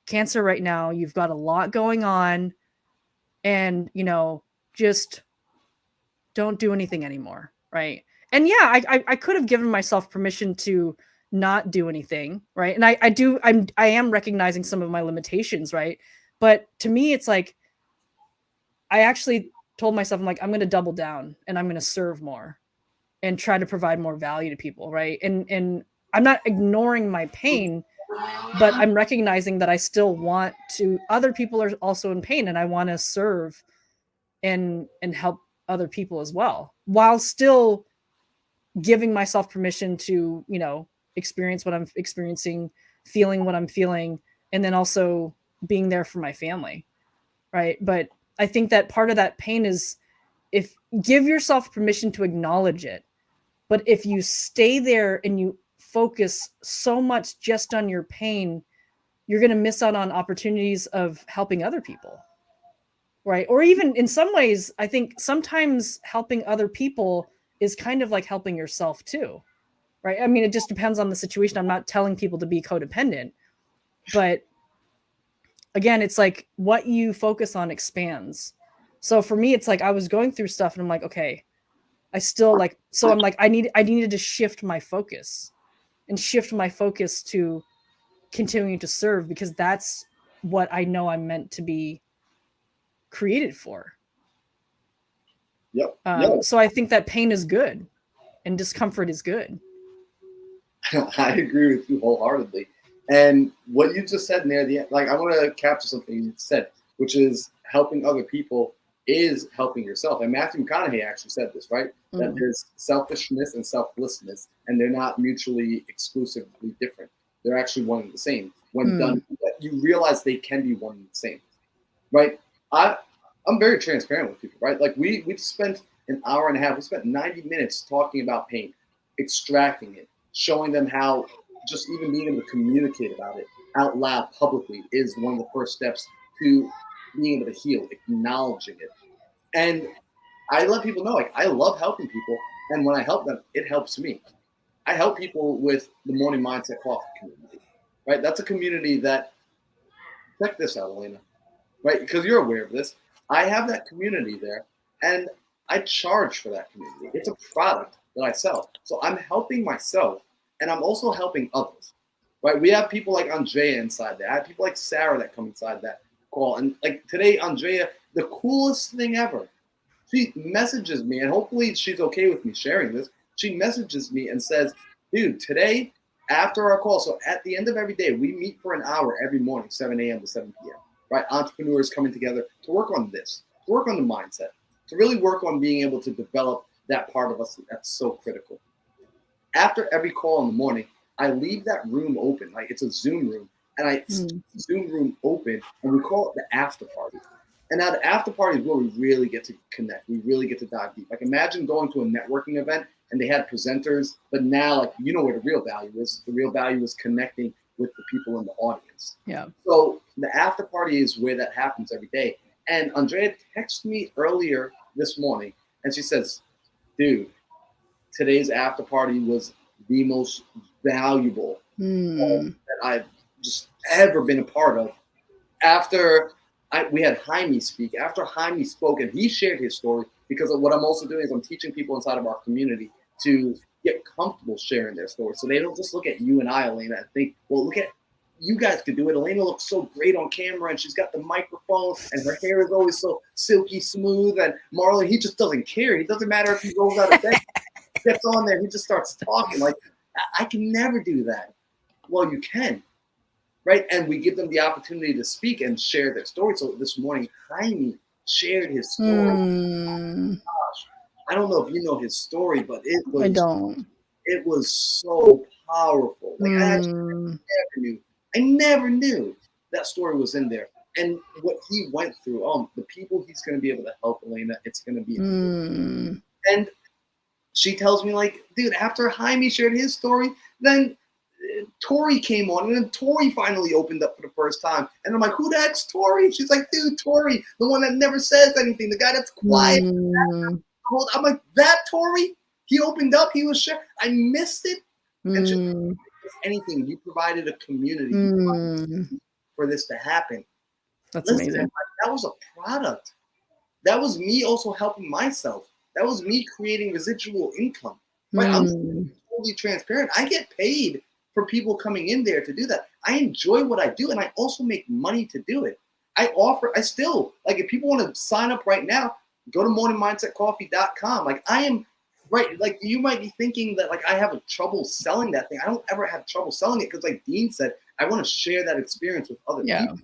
cancer right now. You've got a lot going on, and just don't do anything anymore." Right. And yeah, I could have given myself permission to not do anything. Right. And I am recognizing some of my limitations. Right. But to me, it's like, I actually told myself, I'm like, I'm going to double down and I'm going to serve more and try to provide more value to people. Right. And I'm not ignoring my pain. but I'm recognizing that I still want to, other people are also in pain, and I want to serve and help other people as well, while still giving myself permission to, experience what I'm experiencing, feeling what I'm feeling, and then also being there for my family. Right. But I think that part of that pain is, if give yourself permission to acknowledge it. But if you stay there and you focus so much just on your pain, you're going to miss out on opportunities of helping other people. Right. Or even in some ways, I think sometimes helping other people is kind of like helping yourself too. Right. I mean, it just depends on the situation. I'm not telling people to be codependent, but again, it's like what you focus on expands. So for me, it's like I was going through stuff and I'm like, okay, I still like, so I'm like, I needed to shift my focus to continuing to serve, because that's what I know I'm meant to be created for. Yep. So I think that pain is good and discomfort is good. I agree with you wholeheartedly. And what you just said near the end, like I want to capture something you said, which is helping other people is helping yourself. And Matthew McConaughey actually said this, right? That there's selfishness and selflessness, and they're not mutually exclusively different. They're actually one and the same. When done, you realize they can be one and the same, right? I'm very transparent with people, right? Like we spent an hour and a half, we spent 90 minutes talking about pain, extracting it, showing them how just even being able to communicate about it out loud publicly is one of the first steps to being able to heal, acknowledging it. And I let people know, like, I love helping people. And when I help them, it helps me. I help people with the Morning Mindset Coffee community, right? That's a community that, check this out, Elena, right? Because you're aware of this. I have that community there, and I charge for that community. It's a product that I sell. So I'm helping myself, and I'm also helping others, right? We have people like Andrea inside there. I have people like Sarah that come inside that call. And like today, Andrea, the coolest thing ever, she messages me, and hopefully she's okay with me sharing this. She messages me and says, dude, today, after our call, so at the end of every day, we meet for an hour every morning, 7 a.m. to 7 p.m., right? Entrepreneurs coming together to work on this, to work on the mindset, to really work on being able to develop that part of us that's so critical. After every call in the morning, I leave that room open, like it's a Zoom room, and I Zoom room open, and we call it the after party. And now the after party is where we really get to connect. We really get to dive deep. Like imagine going to a networking event and they had presenters, but now like you know where the real value is. The real value is connecting with the people in the audience. Yeah. So the after party is where that happens every day. And Andrea texted me earlier this morning, and she says, dude, today's after party was the most valuable that I've just ever been a part of. After we had Jaime speak, after Jaime spoke and he shared his story, because of what I'm also doing is I'm teaching people inside of our community to get comfortable sharing their story. So they don't just look at you and I, Elena, and think, well, look at you guys could do it. Elena looks so great on camera and she's got the microphone and her hair is always so silky smooth. And Marlon, he just doesn't care. He doesn't matter if he rolls out of bed, gets on there, he just starts talking. Like, I can never do that. Well, you can. Right, and we give them the opportunity to speak and share their story. So this morning, Jaime shared his story. Gosh, I don't know if you know his story, but it was. I don't. It was so powerful. Like I never knew that story was in there, and what he went through. The people he's going to be able to help, Elena. It's going to be. And she tells me, like, dude, after Jaime shared his story, then Tori came on, and then Tori finally opened up for the first time. And I'm like, who the heck's Tori? She's like, dude, Tori, the one that never says anything, the guy that's quiet. I'm like, that Tori? He opened up, he was sharing. I missed it. And just anything, you provided a community for this to happen. That's amazing. That was a product. That was me also helping myself. That was me creating residual income. Right? I'm totally transparent. I get paid for people coming in there to do that. I enjoy what I do, and I also make money to do it. I still, like, if people want to sign up right now, go to morningmindsetcoffee.com. Like, I am, right, like, you might be thinking that, like, I have trouble selling that thing. I don't ever have trouble selling it because, like Dean said, I want to share that experience with other Yeah. people.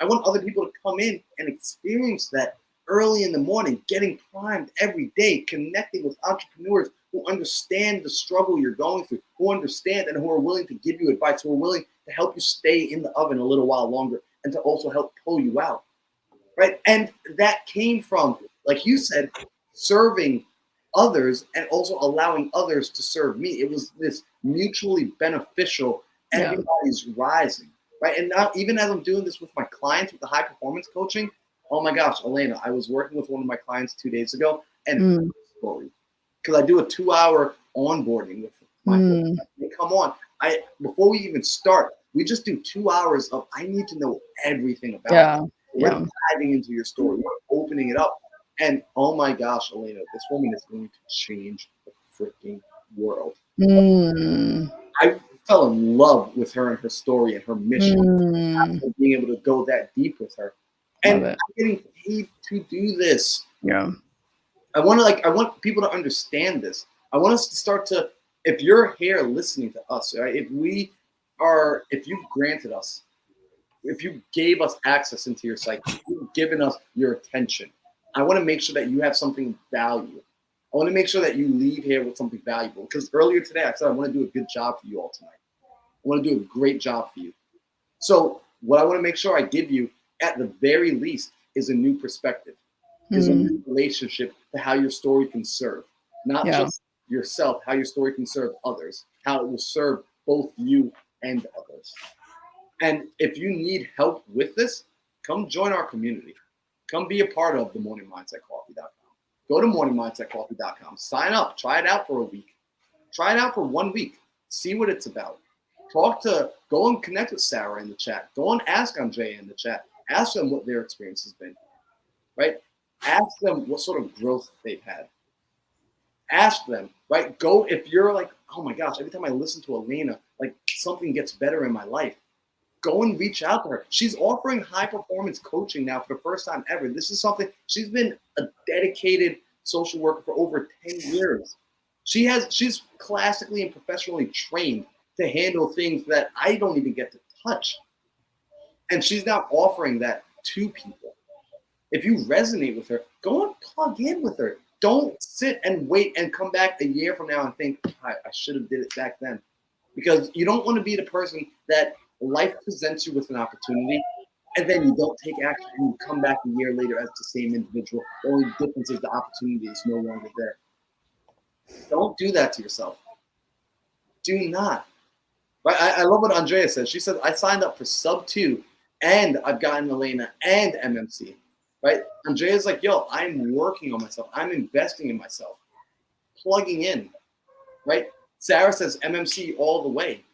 I want other people to come in and experience that early in the morning, getting primed every day, connecting with entrepreneurs who understand the struggle you're going through, who understand and who are willing to give you advice, who are willing to help you stay in the oven a little while longer and to also help pull you out. Right. And that came from, like you said, serving others and also allowing others to serve me. It was this mutually beneficial, Yeah. everybody's rising. Right. And now, even as I'm doing this with my clients with the high performance coaching, oh my gosh, Elena, I was working with one of my clients 2 days ago and story. Because I do a 2-hour onboarding with my they come on. Before we even start, we just do 2 hours of I need to know everything about you. We're diving into your story. We're opening it up. And oh my gosh, Elena, this woman is going to change the freaking world. I fell in love with her and her story and her mission. After being able to go that deep with her. And I'm getting paid to do this. Yeah. I want people to understand this. I want us to start to, if you're here listening to us, right? If you've granted us, if you gave us access into your psyche, if you've given us your attention, I want to make sure that you have something of value. I want to make sure that you leave here with something valuable. Because earlier today, I said I want to do a good job for you all tonight. I want to do a great job for you. So what I want to make sure I give you, at the very least, is a new perspective, is a new relationship to how your story can serve. Not just yourself, how your story can serve others, how it will serve both you and others. And if you need help with this, come join our community. Come be a part of the morningmindsetcoffee.com. Go to morningmindsetcoffee.com. Sign up. Try it out for a week. Try it out for 1 week. See what it's about. Go and connect with Sarah in the chat. Go and ask Andrea in the chat. Ask them what their experience has been. Right? Ask them what sort of growth they've had. Ask them, right? Go, if you're like, oh my gosh, every time I listen to Elena, like something gets better in my life. Go and reach out to her. She's offering high performance coaching now for the first time ever. This is something, she's been a dedicated social worker for over 10 years. She's classically and professionally trained to handle things that I don't even get to touch. And she's now offering that to people. If you resonate with her, go and plug in with her. Don't sit and wait and come back a year from now and think, I should have did it back then. Because you don't want to be the person that life presents you with an opportunity and then you don't take action and you come back a year later as the same individual. The only difference is the opportunity is no longer there. Don't do that to yourself. Do not. Right? I love what Andrea said. She said, I signed up for sub 2 and I've gotten Elena and MMC. Right? Andrea's like, yo, I'm working on myself. I'm investing in myself. Plugging in. Right? Sarah says MMC all the way.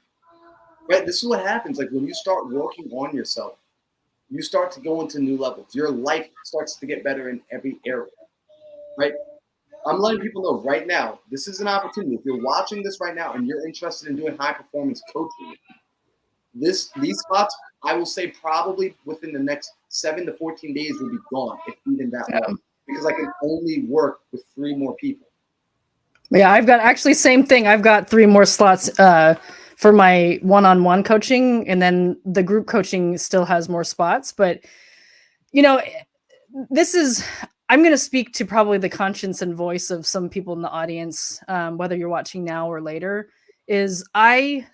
Right? This is what happens. Like when you start working on yourself, you start to go into new levels. Your life starts to get better in every area. Right? I'm letting people know right now, this is an opportunity. If you're watching this right now and you're interested in doing high performance coaching, these spots, I will say probably within the next 7 to 14 days will be gone, if even that long, because I can only work with 3 more people. Yeah, I've got actually same thing. I've got 3 more slots for my one-on-one coaching, and then the group coaching still has more spots. But you know, I'm going to speak to probably the conscience and voice of some people in the audience, whether you're watching now or later. I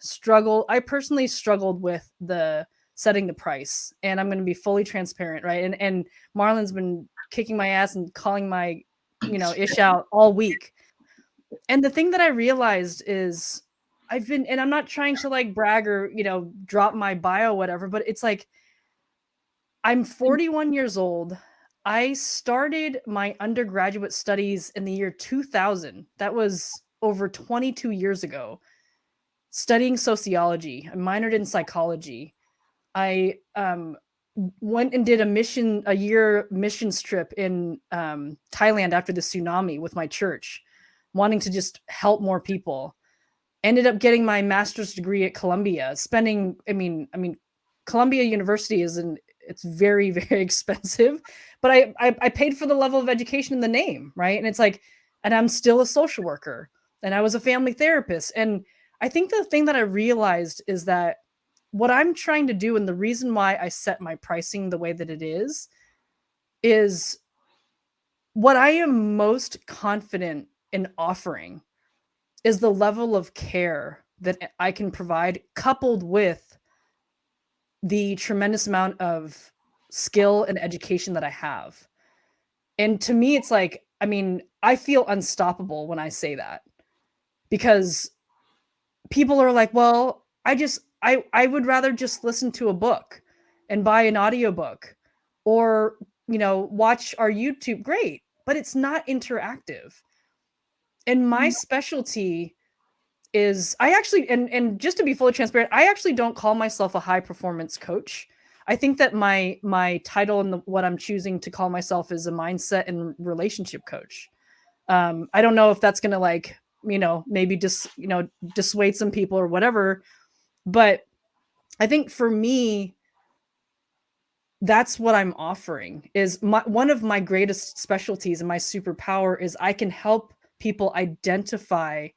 personally struggled with the setting the price, and I'm going to be fully transparent, right? And Marlon's been kicking my ass and calling my, ish out all week. And the thing that I realized is and I'm not trying to like brag or, drop my bio, or whatever, but it's like, I'm 41 years old. I started my undergraduate studies in the year 2000. That was over 22 years ago. Studying sociology. I minored in psychology. I went and did a year missions trip in Thailand after the tsunami with my church, wanting to just help more people. Ended up getting my master's degree at Columbia. Columbia University it's very, very expensive, but I paid for the level of education in the name, right? And it's like, and I'm still a social worker, and I was a family therapist. And I think the thing that I realized is that what I'm trying to do, and the reason why I set my pricing the way that it is what I am most confident in offering is the level of care that I can provide, coupled with the tremendous amount of skill and education that I have. And to me, it's like, I mean, I feel unstoppable when I say that, because people are like, well, I would rather just listen to a book and buy an audiobook, or, watch our YouTube. Great, but it's not interactive. And my specialty is, I actually, and just to be fully transparent, I actually don't call myself a high performance coach. I think that my title and what I'm choosing to call myself is a mindset and relationship coach. I don't know if that's going to, like, maybe just, dissuade some people or whatever. But I think for me, that's what I'm offering. Is one of my greatest specialties and my superpower is I can help people identify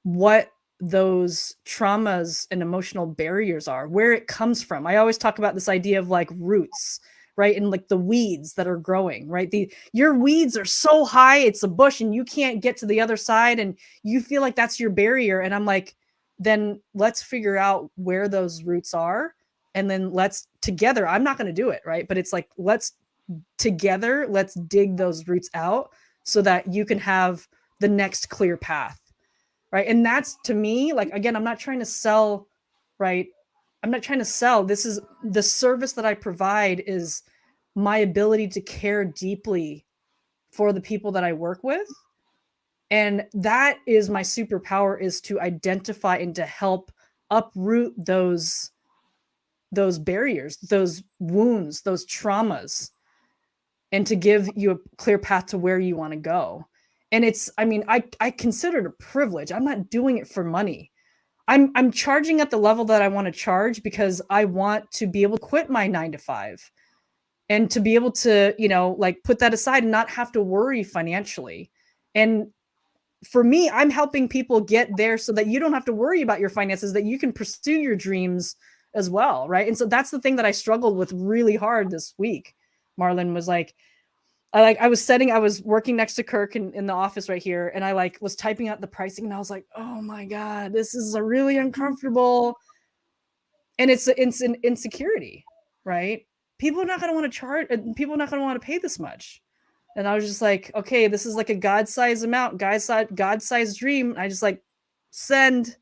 what those traumas and emotional barriers are, where it comes from. I always talk about this idea of like roots, right? And like the weeds that are growing, right? Your weeds are so high, it's a bush and you can't get to the other side, and you feel like that's your barrier. And I'm like, then let's figure out where those roots are. And then let's together, I'm not going to do it, right? But it's like, let's dig those roots out so that you can have the next clear path. Right. And that's, to me, like, again, I'm not trying to sell, right? I'm not trying to sell. This is the service that I provide, is my ability to care deeply for the people that I work with. And that is my superpower, is to identify and to help uproot those barriers, those wounds, those traumas, and to give you a clear path to where you want to go. And it's, I mean, I consider it a privilege. I'm not doing it for money. I'm charging at the level that I want to charge because I want to be able to quit my 9 to 5 and to be able to, like, put that aside and not have to worry financially. And for me, I'm helping people get there so that you don't have to worry about your finances, that you can pursue your dreams as well. Right. And so that's the thing that I struggled with really hard this week. Marlon was like, I was working next to Kirk in the office right here, and I was typing out the pricing, and I was like, oh my God, this is a really uncomfortable. And it's an insecurity, right? People are not going to want to charge, people are not going to want to pay this much. And I was just like, okay, this is like a God-sized amount, God-sized dream. I just like send,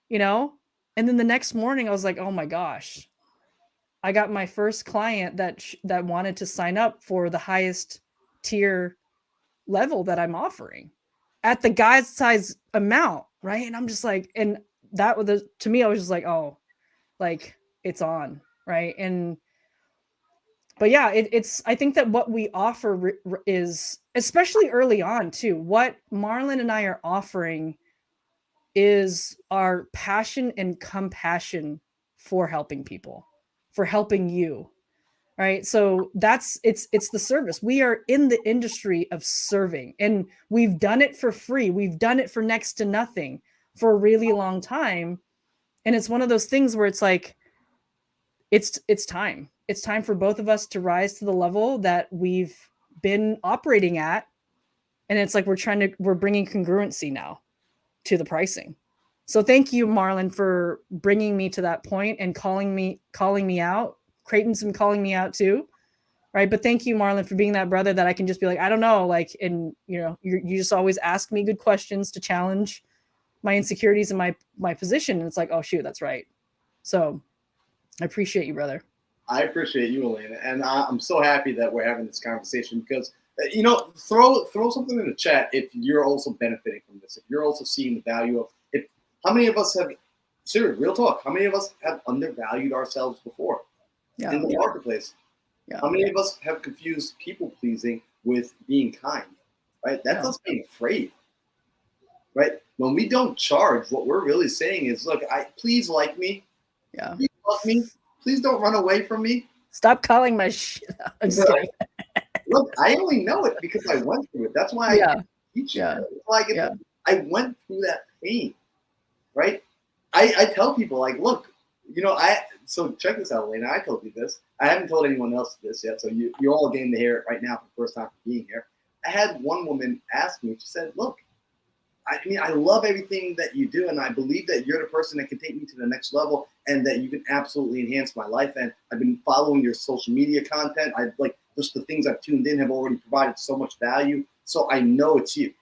and then the next morning I was like, oh my gosh, I got my first client that wanted to sign up for the highest tier level that I'm offering at the guy's size amount, right? And I'm just like, and that was, to me, I was just like, oh, like, it's on, right? And but yeah, it's, I think that what we offer is, especially early on too, what Marlon and I are offering is our passion and compassion for helping people, for helping you. Right. So it's the service. We are in the industry of serving, and we've done it for free. We've done it for next to nothing for a really long time. And it's one of those things where it's like, it's time. It's time for both of us to rise to the level that we've been operating at. And it's like, we're bringing congruency now to the pricing. So thank you, Marlon, for bringing me to that point and calling me out. Creighton's been calling me out too. Right. But thank you, Marlon, for being that brother that I can just be like, I don't know, like, and you just always ask me good questions to challenge my insecurities and my position. And it's like, oh shoot, that's right. So I appreciate you, brother. I appreciate you, Elena, and I'm so happy that we're having this conversation because, throw something in the chat if you're also benefiting from this, if you're also seeing the value of it. How many of us have, seriously, real talk, how many of us have undervalued ourselves before in the marketplace? Yeah. How many of us have confused people pleasing with being kind? Right? That's us being afraid. Right? When we don't charge, what we're really saying is, look, please like me. Yeah. Please love me. Please don't run away from me. Stop calling my shit out. I'm just kidding. Look, I only know it because I went through it. That's why I teach you. That's why I went through that pain. Right? I tell people, like, look, So check this out, Elena. I told you this. I haven't told anyone else this yet, so you're all getting to hear it right now for the first time for being here. I had one woman ask me, she said, look, I love everything that you do, and I believe that you're the person that can take me to the next level and that you can absolutely enhance my life. And I've been following your social media content. I like just the things I've tuned in have already provided so much value. So I know it's you.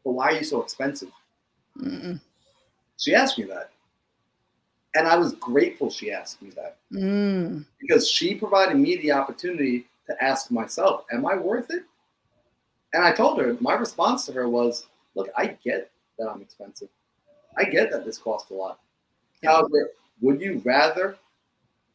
But why are you so expensive? Mm-mm. She asked me that. And I was grateful she asked me that. Because she provided me the opportunity to ask myself, am I worth it? And I told her, my response to her was, look, I get that I'm expensive. I get that this costs a lot. Yeah. However, would you rather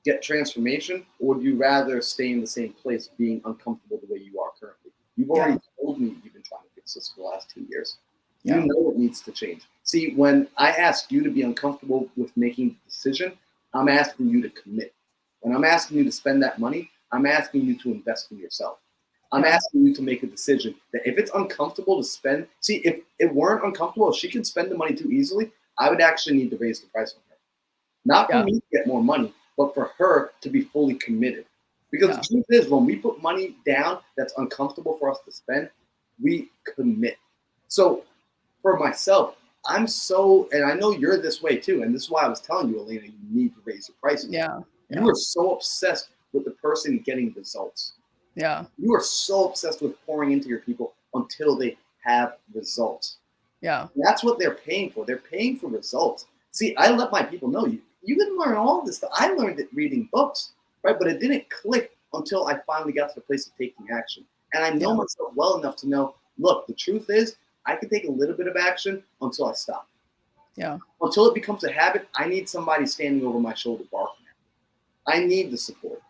get transformation, or would you rather stay in the same place being uncomfortable the way you are currently? You've already told me you've been trying to fix this for the last 2 years. You know it needs to change. See, when I ask you to be uncomfortable with making the decision, I'm asking you to commit. When I'm asking you to spend that money, I'm asking you to invest in yourself. I'm asking you to make a decision that if it's uncomfortable to spend, see, if it weren't uncomfortable, if she could spend the money too easily, I would actually need to raise the price on her. Not for me to get more money, but for her to be fully committed. Because the truth is, when we put money down that's uncomfortable for us to spend, we commit. So for myself, and I know you're this way too, and this is why I was telling you, Elena, you need to raise your prices. You are so obsessed with the person getting results. You are so obsessed with pouring into your people until they have results. And that's what they're paying for. They're paying for results. See, I let my people know you can learn all this stuff. I learned it reading books, right? But it didn't click until I finally got to the place of taking action. And I know myself well enough to know, look, the truth is, I can take a little bit of action until I stop. Until it becomes a habit, I need somebody standing over my shoulder barking at me. I need the support.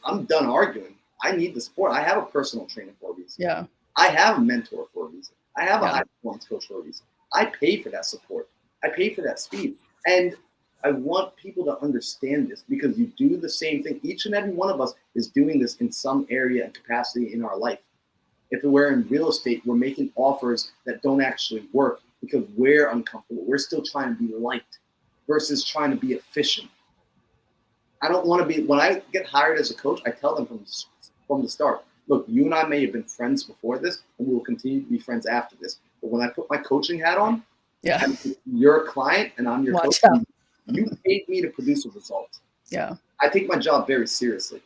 I'm done arguing. I need the support. I have a personal trainer for a reason. I have a mentor for a reason. I have a high performance coach for a reason. I pay for that support. I pay for that speed. And I want people to understand this, because you do the same thing. Each and every one of us is doing this in some area and capacity in our life. If we're in real estate, we're making offers that don't actually work because we're uncomfortable. We're still trying to be liked versus trying to be efficient. I don't want to be, when I get hired as a coach, I tell them from the start, look, you and I may have been friends before this, and we will continue to be friends after this. But when I put my coaching hat on, you're a client and I'm your coach. You paid me to produce a result. I take my job very seriously.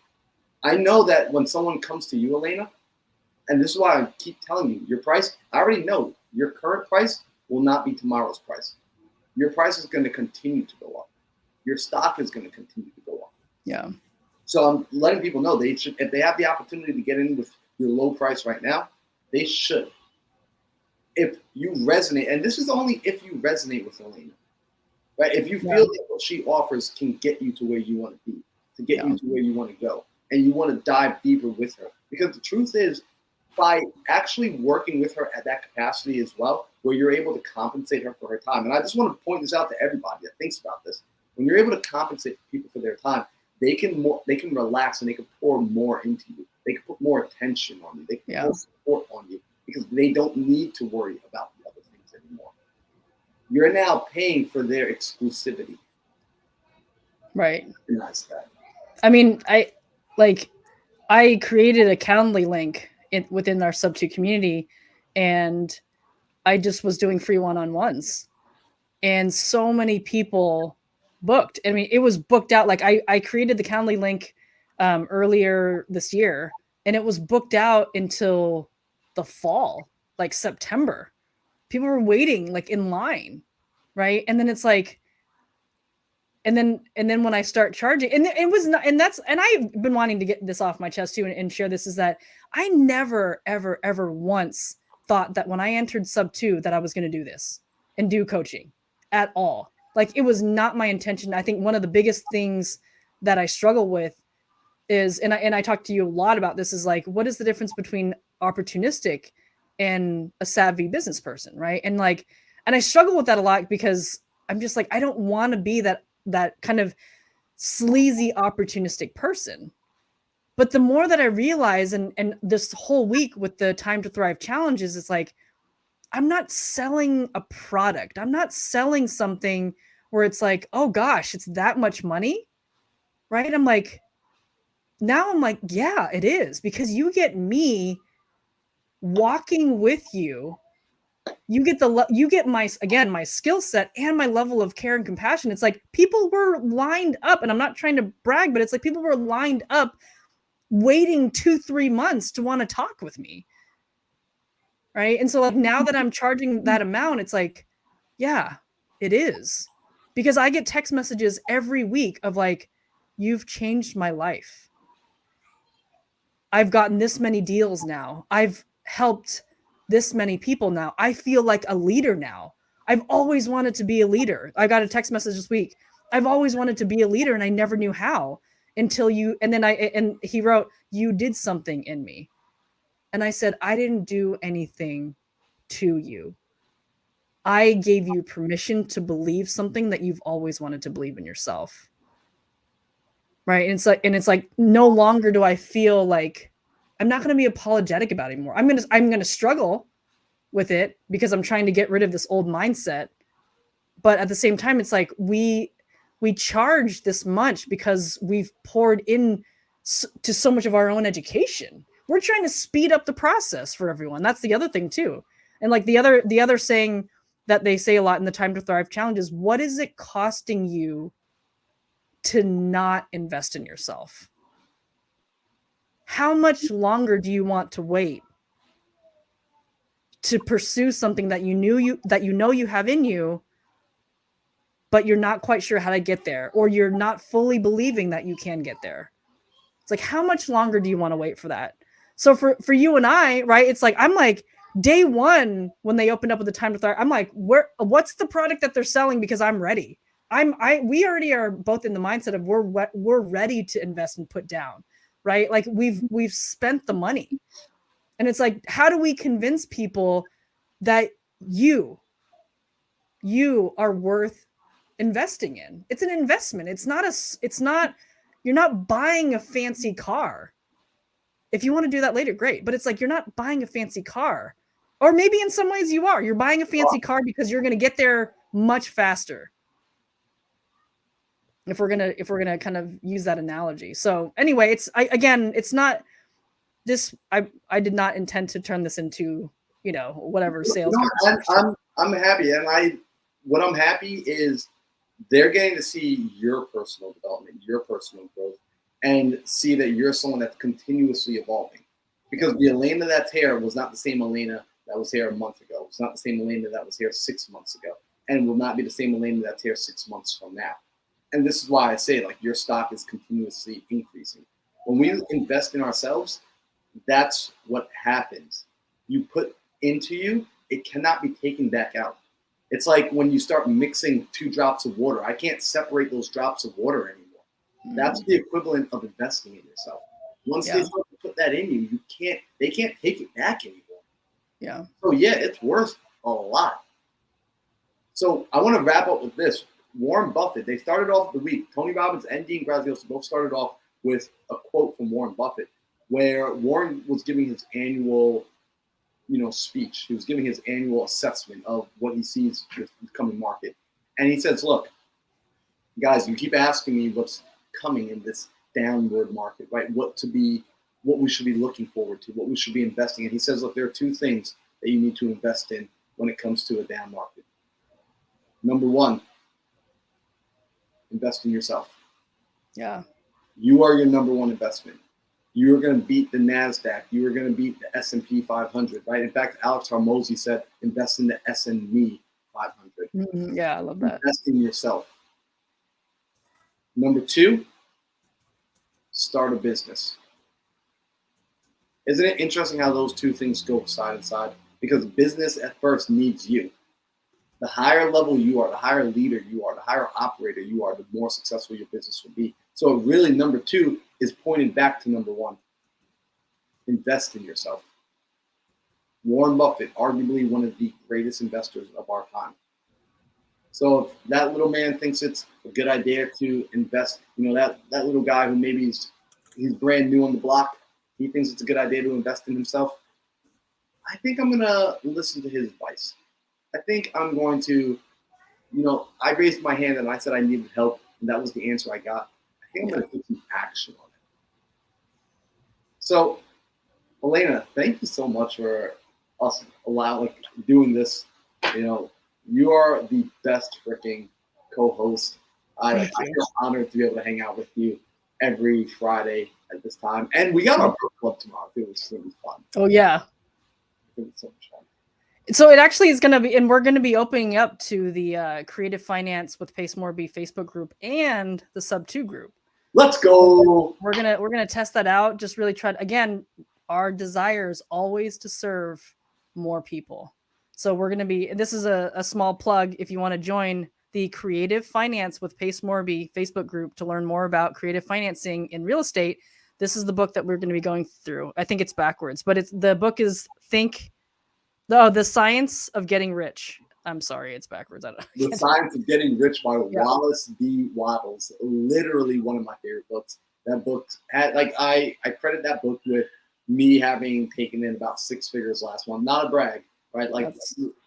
I know that when someone comes to you, Elena, and this is why I keep telling you, your price, I already know your current price will not be tomorrow's price. Your price is going to continue to go up. Your stock is going to continue to go up. So I'm letting people know they should, if they have the opportunity to get in with your low price right now, they should. If you resonate, and this is only if you resonate with Elena, right? If you feel that what she offers can get you to where you want to be, to get you to where you want to go, and you want to dive deeper with her. Because the truth is, by actually working with her at that capacity as well, where you're able to compensate her for her time. And I just want to point this out to everybody that thinks about this. When you're able to compensate people for their time, they can relax and they can pour more into you. They can put more attention on you. They can put more support on you, because they don't need to worry about the other things anymore. You're now paying for their exclusivity. Right. Recognize that. I mean, I created a Calendly link within our Sub 2 community, and I just was doing free one-on-ones, and so many people booked. I mean, it was booked out. Like I created the Calendly link earlier this year, and it was booked out until the fall, like September. People were waiting like in line, right? And then it's like, and then when I start charging, and it was not, and I've been wanting to get this off my chest too, and share this, is that I never ever once thought that when I entered Sub 2 that I was going to do this and do coaching at all. Like, it was not my intention. I think one of the biggest things that I struggle with is, and I talk to you a lot about this, is like, what is the difference between opportunistic and a savvy business person, right? And I struggle with that a lot, because I'm just like, I don't want to be that kind of sleazy opportunistic person. But the more that I realize, and this whole week with the Time to Thrive challenges, it's like, I'm not selling a product. I'm not selling something where it's like, oh gosh, it's that much money, right? I'm like, yeah, it is, because you get me walking with you. You get my skill set and my level of care and compassion. It's like people were lined up, and I'm not trying to brag, but it's like people were lined up waiting 2-3 months to want to talk with me. Right. And so like now that I'm charging that amount, it's like, yeah, it is. Because I get text messages every week of like, you've changed my life. I've gotten this many deals now. I've helped this many people now. I feel like a leader now. I've always wanted to be a leader. I got a text message this week. I've always wanted to be a leader and I never knew how until you, and he wrote, you did something in me. And I said, I didn't do anything to you. I gave you permission to believe something that you've always wanted to believe in yourself. Right. And it's like no longer do I feel like I'm not going to be apologetic about it anymore. I'm going to struggle with it because I'm trying to get rid of this old mindset. But at the same time, it's like we charge this much because we've poured in to so much of our own education. We're trying to speed up the process for everyone. That's the other thing too. And like the other saying that they say a lot in the Time to Thrive challenge is, what is it costing you to not invest in yourself? How much longer do you want to wait to pursue something that you know you have in you, but you're not quite sure how to get there, or you're not fully believing that you can get there? It's like, how much longer do you want to wait for that? So for you and I, right, it's like, I'm like, day one, when they opened up with the Time to Thrive, I'm like, what's the product that they're selling? Because I'm ready. We already are both in the mindset of we're ready to invest and put down, right? Like we've spent the money. And it's like, how do we convince people that you are worth investing in? It's an investment. You're not buying a fancy car. If you want to do that later, great. But it's like, you're not buying a fancy car. Or maybe in some ways you are. You're buying a fancy car because you're going to get there much faster. If we're gonna kind of use that analogy. So anyway, it's not this. I did not intend to turn this into, whatever sales. I'm happy, and what I'm happy is they're getting to see your personal development, your personal growth, and see that you're someone that's continuously evolving. Because the Elena that's here was not the same Elena that was here a month ago. It's not the same Elena that was here 6 months ago, and will not be the same Elena that's here 6 months from now. And this is why I say, like, your stock is continuously increasing. When we invest in ourselves, that's what happens. You put into you, it cannot be taken back out. It's like when you start mixing 2 drops of water. I can't separate those drops of water anymore. That's the equivalent of investing in yourself. Once they start to put that in you, they can't take it back anymore. Yeah. So yeah, it's worth a lot. So I want to wrap up with this. Warren Buffett, they started off the week. Tony Robbins and Dean Graziosi both started off with a quote from Warren Buffett, where Warren was giving his annual, speech. He was giving his annual assessment of what he sees with the coming market. And he says, look, guys, you keep asking me what's coming in this downward market, right? What we should be looking forward to, what we should be investing in. He says, look, there are 2 things that you need to invest in when it comes to a down market. Number 1, invest in yourself. Yeah. You are your number 1 investment. You are going to beat the NASDAQ. You are going to beat the S&P 500, right? In fact, Alex Hormozy said, invest in the S&P 500. Yeah, I love that. Invest in yourself. Number 2, start a business. Isn't it interesting how those 2 things go side by side? Because business at first needs you. The higher level you are, the higher leader you are, the higher operator you are, the more successful your business will be. So really, number 2 is pointing back to number 1. Invest in yourself. Warren Buffett, arguably one of the greatest investors of our time. So if that little man thinks it's a good idea to invest, that little guy who maybe he's brand new on the block, he thinks it's a good idea to invest in himself, I think I'm going to listen to his advice. I think I'm going to I raised my hand and I said I needed help, and that was the answer I got. I think I'm going to take some action on it. So, Elena, thank you so much for us doing this. You are the best freaking co-host. I feel honored to be able to hang out with you every Friday at this time. And we got our book club tomorrow too, which is going to be fun. Oh yeah. It's so much fun. So it actually is going to be, and we're going to be opening up to the Creative Finance with Pace Morby Facebook group and the Sub 2 group. Let's go. We're gonna test that out. Just really try. Again, our desire is always to serve more people. So we're gonna be. This is a small plug. If you want to join the Creative Finance with Pace Morby Facebook group to learn more about creative financing in real estate, this is the book that we're going to be going through. I think it's backwards, but the book is The Science of Getting Rich. I'm sorry, it's backwards. The Science of Getting Rich by Wallace D. Wattles. Literally one of my favorite books. That book had I credit that book with me having taken in about 6 figures last month. Not a brag, right? Like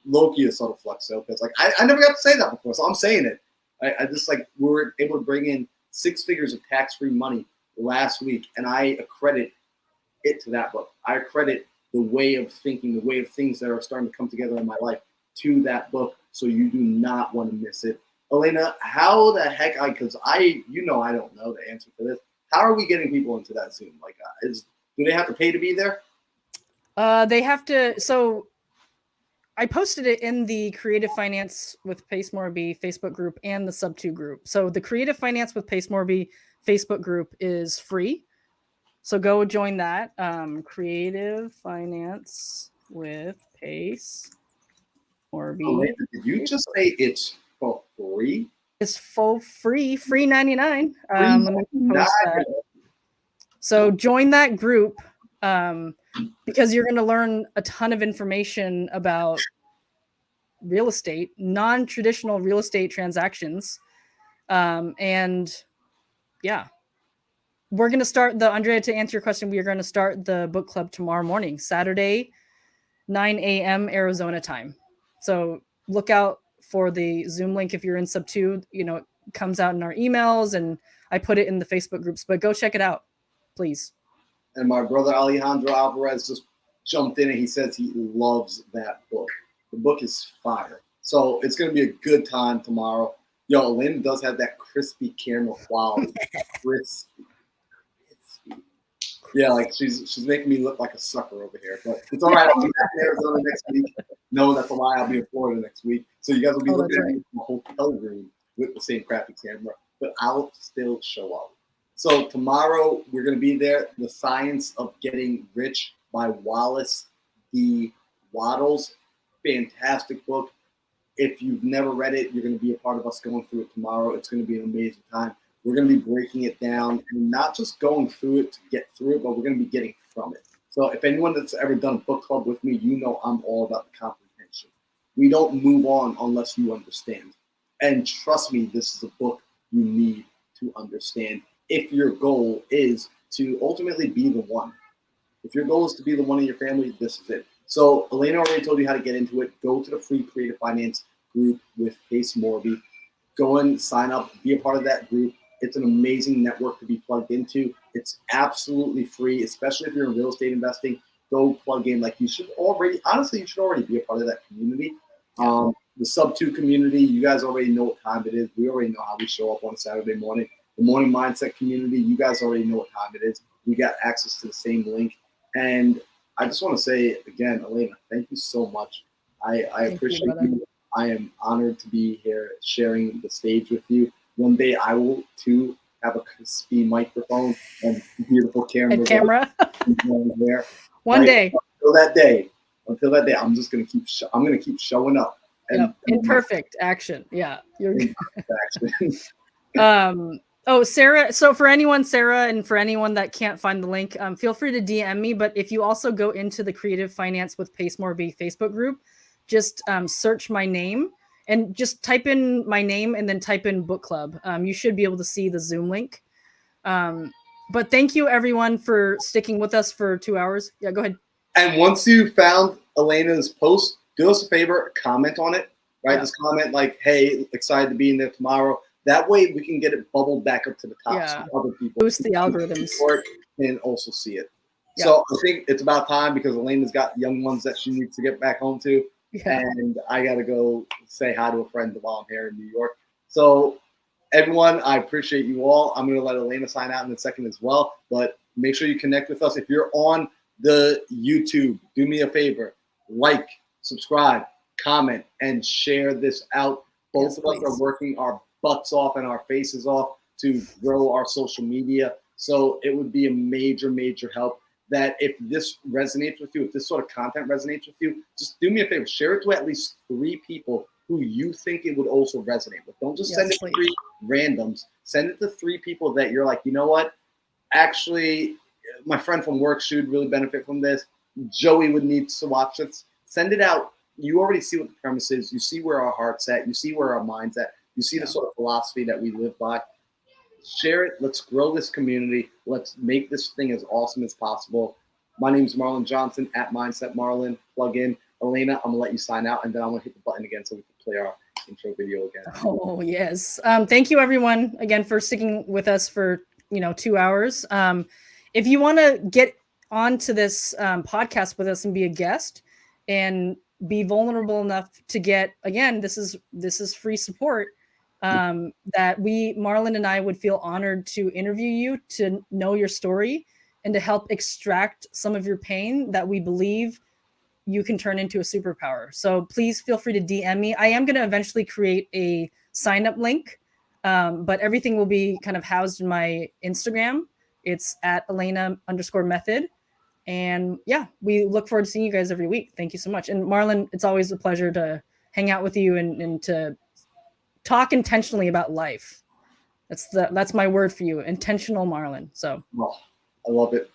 low-key a subtle flex though, because I never got to say that before, so I'm saying it. I just we were able to bring in 6 figures of tax-free money last week, and I accredit it to that book. I accredit the way of thinking, the way of things that are starting to come together in my life to that book, so you do not want to miss it. Elena, how the heck because I don't know the answer for this. How are we getting people into that Zoom? Do they have to pay to be there? They have to. So I posted it in the Creative Finance with Pace Morby Facebook group and the Sub 2 group. So the Creative Finance with Pace Morby Facebook group is free. So go join that. Creative Finance with Pace Morby. Elena, did you just say it's for free? It's full free 99. Let me post that. So join that group because you're going to learn a ton of information about real estate, non-traditional real estate transactions. And yeah, we're going to start Andrea, to answer your question, we are going to start the book club tomorrow morning, Saturday, 9 a.m. Arizona time. So look out for the Zoom link if you're in Sub 2. It comes out in our emails, and I put it in the Facebook groups, but go check it out, please. And my brother Alejandro Alvarez just jumped in and he says he loves that book. The book is fire. So it's going to be a good time tomorrow. Yo, Elena does have that crispy caramel quality. crispy. Yeah, she's making me look like a sucker over here. But it's all right. I'll be back in Arizona next week. No, that's a lie. I'll be in Florida next week. So you guys will be looking at me from a hotel room with the same crappy camera. But I'll still show up. So tomorrow we're going to be there. The Science of Getting Rich by Wallace D. Wattles. Fantastic book. If you've never read it, you're going to be a part of us going through it tomorrow. It's going to be an amazing time. We're going to be breaking it down and not just going through it to get through it, but we're going to be getting from it. So if anyone that's ever done a book club with me, I'm all about the comprehension. We don't move on unless you understand. And trust me, this is a book you need to understand if your goal is to ultimately be the one. If your goal is to be the one in your family, this is it. So Elena already told you how to get into it. Go to the free Creative Finance group with Pace Morby. Go and sign up, be a part of that group. It's an amazing network to be plugged into. It's absolutely free, especially if you're in real estate investing. Go plug in. You should already be a part of that community. The Sub 2 community, you guys already know what time it is. We already know how we show up on a Saturday morning. The Morning Mindset community, you guys already know what time it is. We got access to the same link. And I just want to say again, Elena, thank you so much. I appreciate you. I am honored to be here sharing the stage with you. One day I will too have a crispy microphone and beautiful camera. There. One day. Until that day, I'm just gonna keep. I'm gonna keep showing up. And in perfect action. Yeah, you're in perfect action. Oh, Sarah. So for anyone, Sarah, and for anyone that can't find the link, feel free to DM me. But if you also go into the Creative Finance with Pace Morby Facebook group, just search my name and just type in my name and then type in book club. You should be able to see the Zoom link. But thank you everyone for sticking with us for 2 hours. Yeah, go ahead. And once you found Elena's post, do us a favor, comment on it. right? Yeah. Just comment like, hey, excited to be in there tomorrow. That way we can get it bubbled back up to the top so other people boost the algorithms can also see it. Yeah. So I think it's about time because Elena's got young ones that she needs to get back home to. Yeah. And I got to go say hi to a friend while I'm here in New York. So everyone, I appreciate you all. I'm going to let Elena sign out in a second as well. But make sure you connect with us. If you're on the YouTube, do me a favor. Like, subscribe, comment, and share this out. Both of us are working our butts off and our faces off to grow our social media. So it would be a major, major help that if this resonates with you, if this sort of content resonates with you, just do me a favor, share it to at least 3 people who you think it would also resonate with. Don't just send it to 3 randoms. Send it to 3 people that you're like, you know what? Actually, my friend from work should really benefit from this. Joey would need to watch this. Send it out. You already see what the premise is. You see where our heart's at. You see where our mind's at. You see the sort of philosophy that we live by. Share it. Let's grow this community. Let's make this thing as awesome as possible. My name is Marlon Johnson at Mindset Marlon. Plug in. Elena, I'm going to let you sign out, and then I'm going to hit the button again so we can play our intro video again. Oh, yes. Thank you, everyone, again, for sticking with us for 2 hours. If you want to get onto this podcast with us and be a guest and be vulnerable enough to get, again, this is free support, that Marlon and I would feel honored to interview you, to know your story, and to help extract some of your pain that we believe you can turn into a superpower. So please feel free to DM me. I am going to eventually create a sign up link, but everything will be kind of housed in my Instagram. It's at Elena_method. And yeah, we look forward to seeing you guys every week. Thank you so much. And Marlon, it's always a pleasure to hang out with you and to talk intentionally about life. That's my word for you, intentional Marlon. So well, I love it.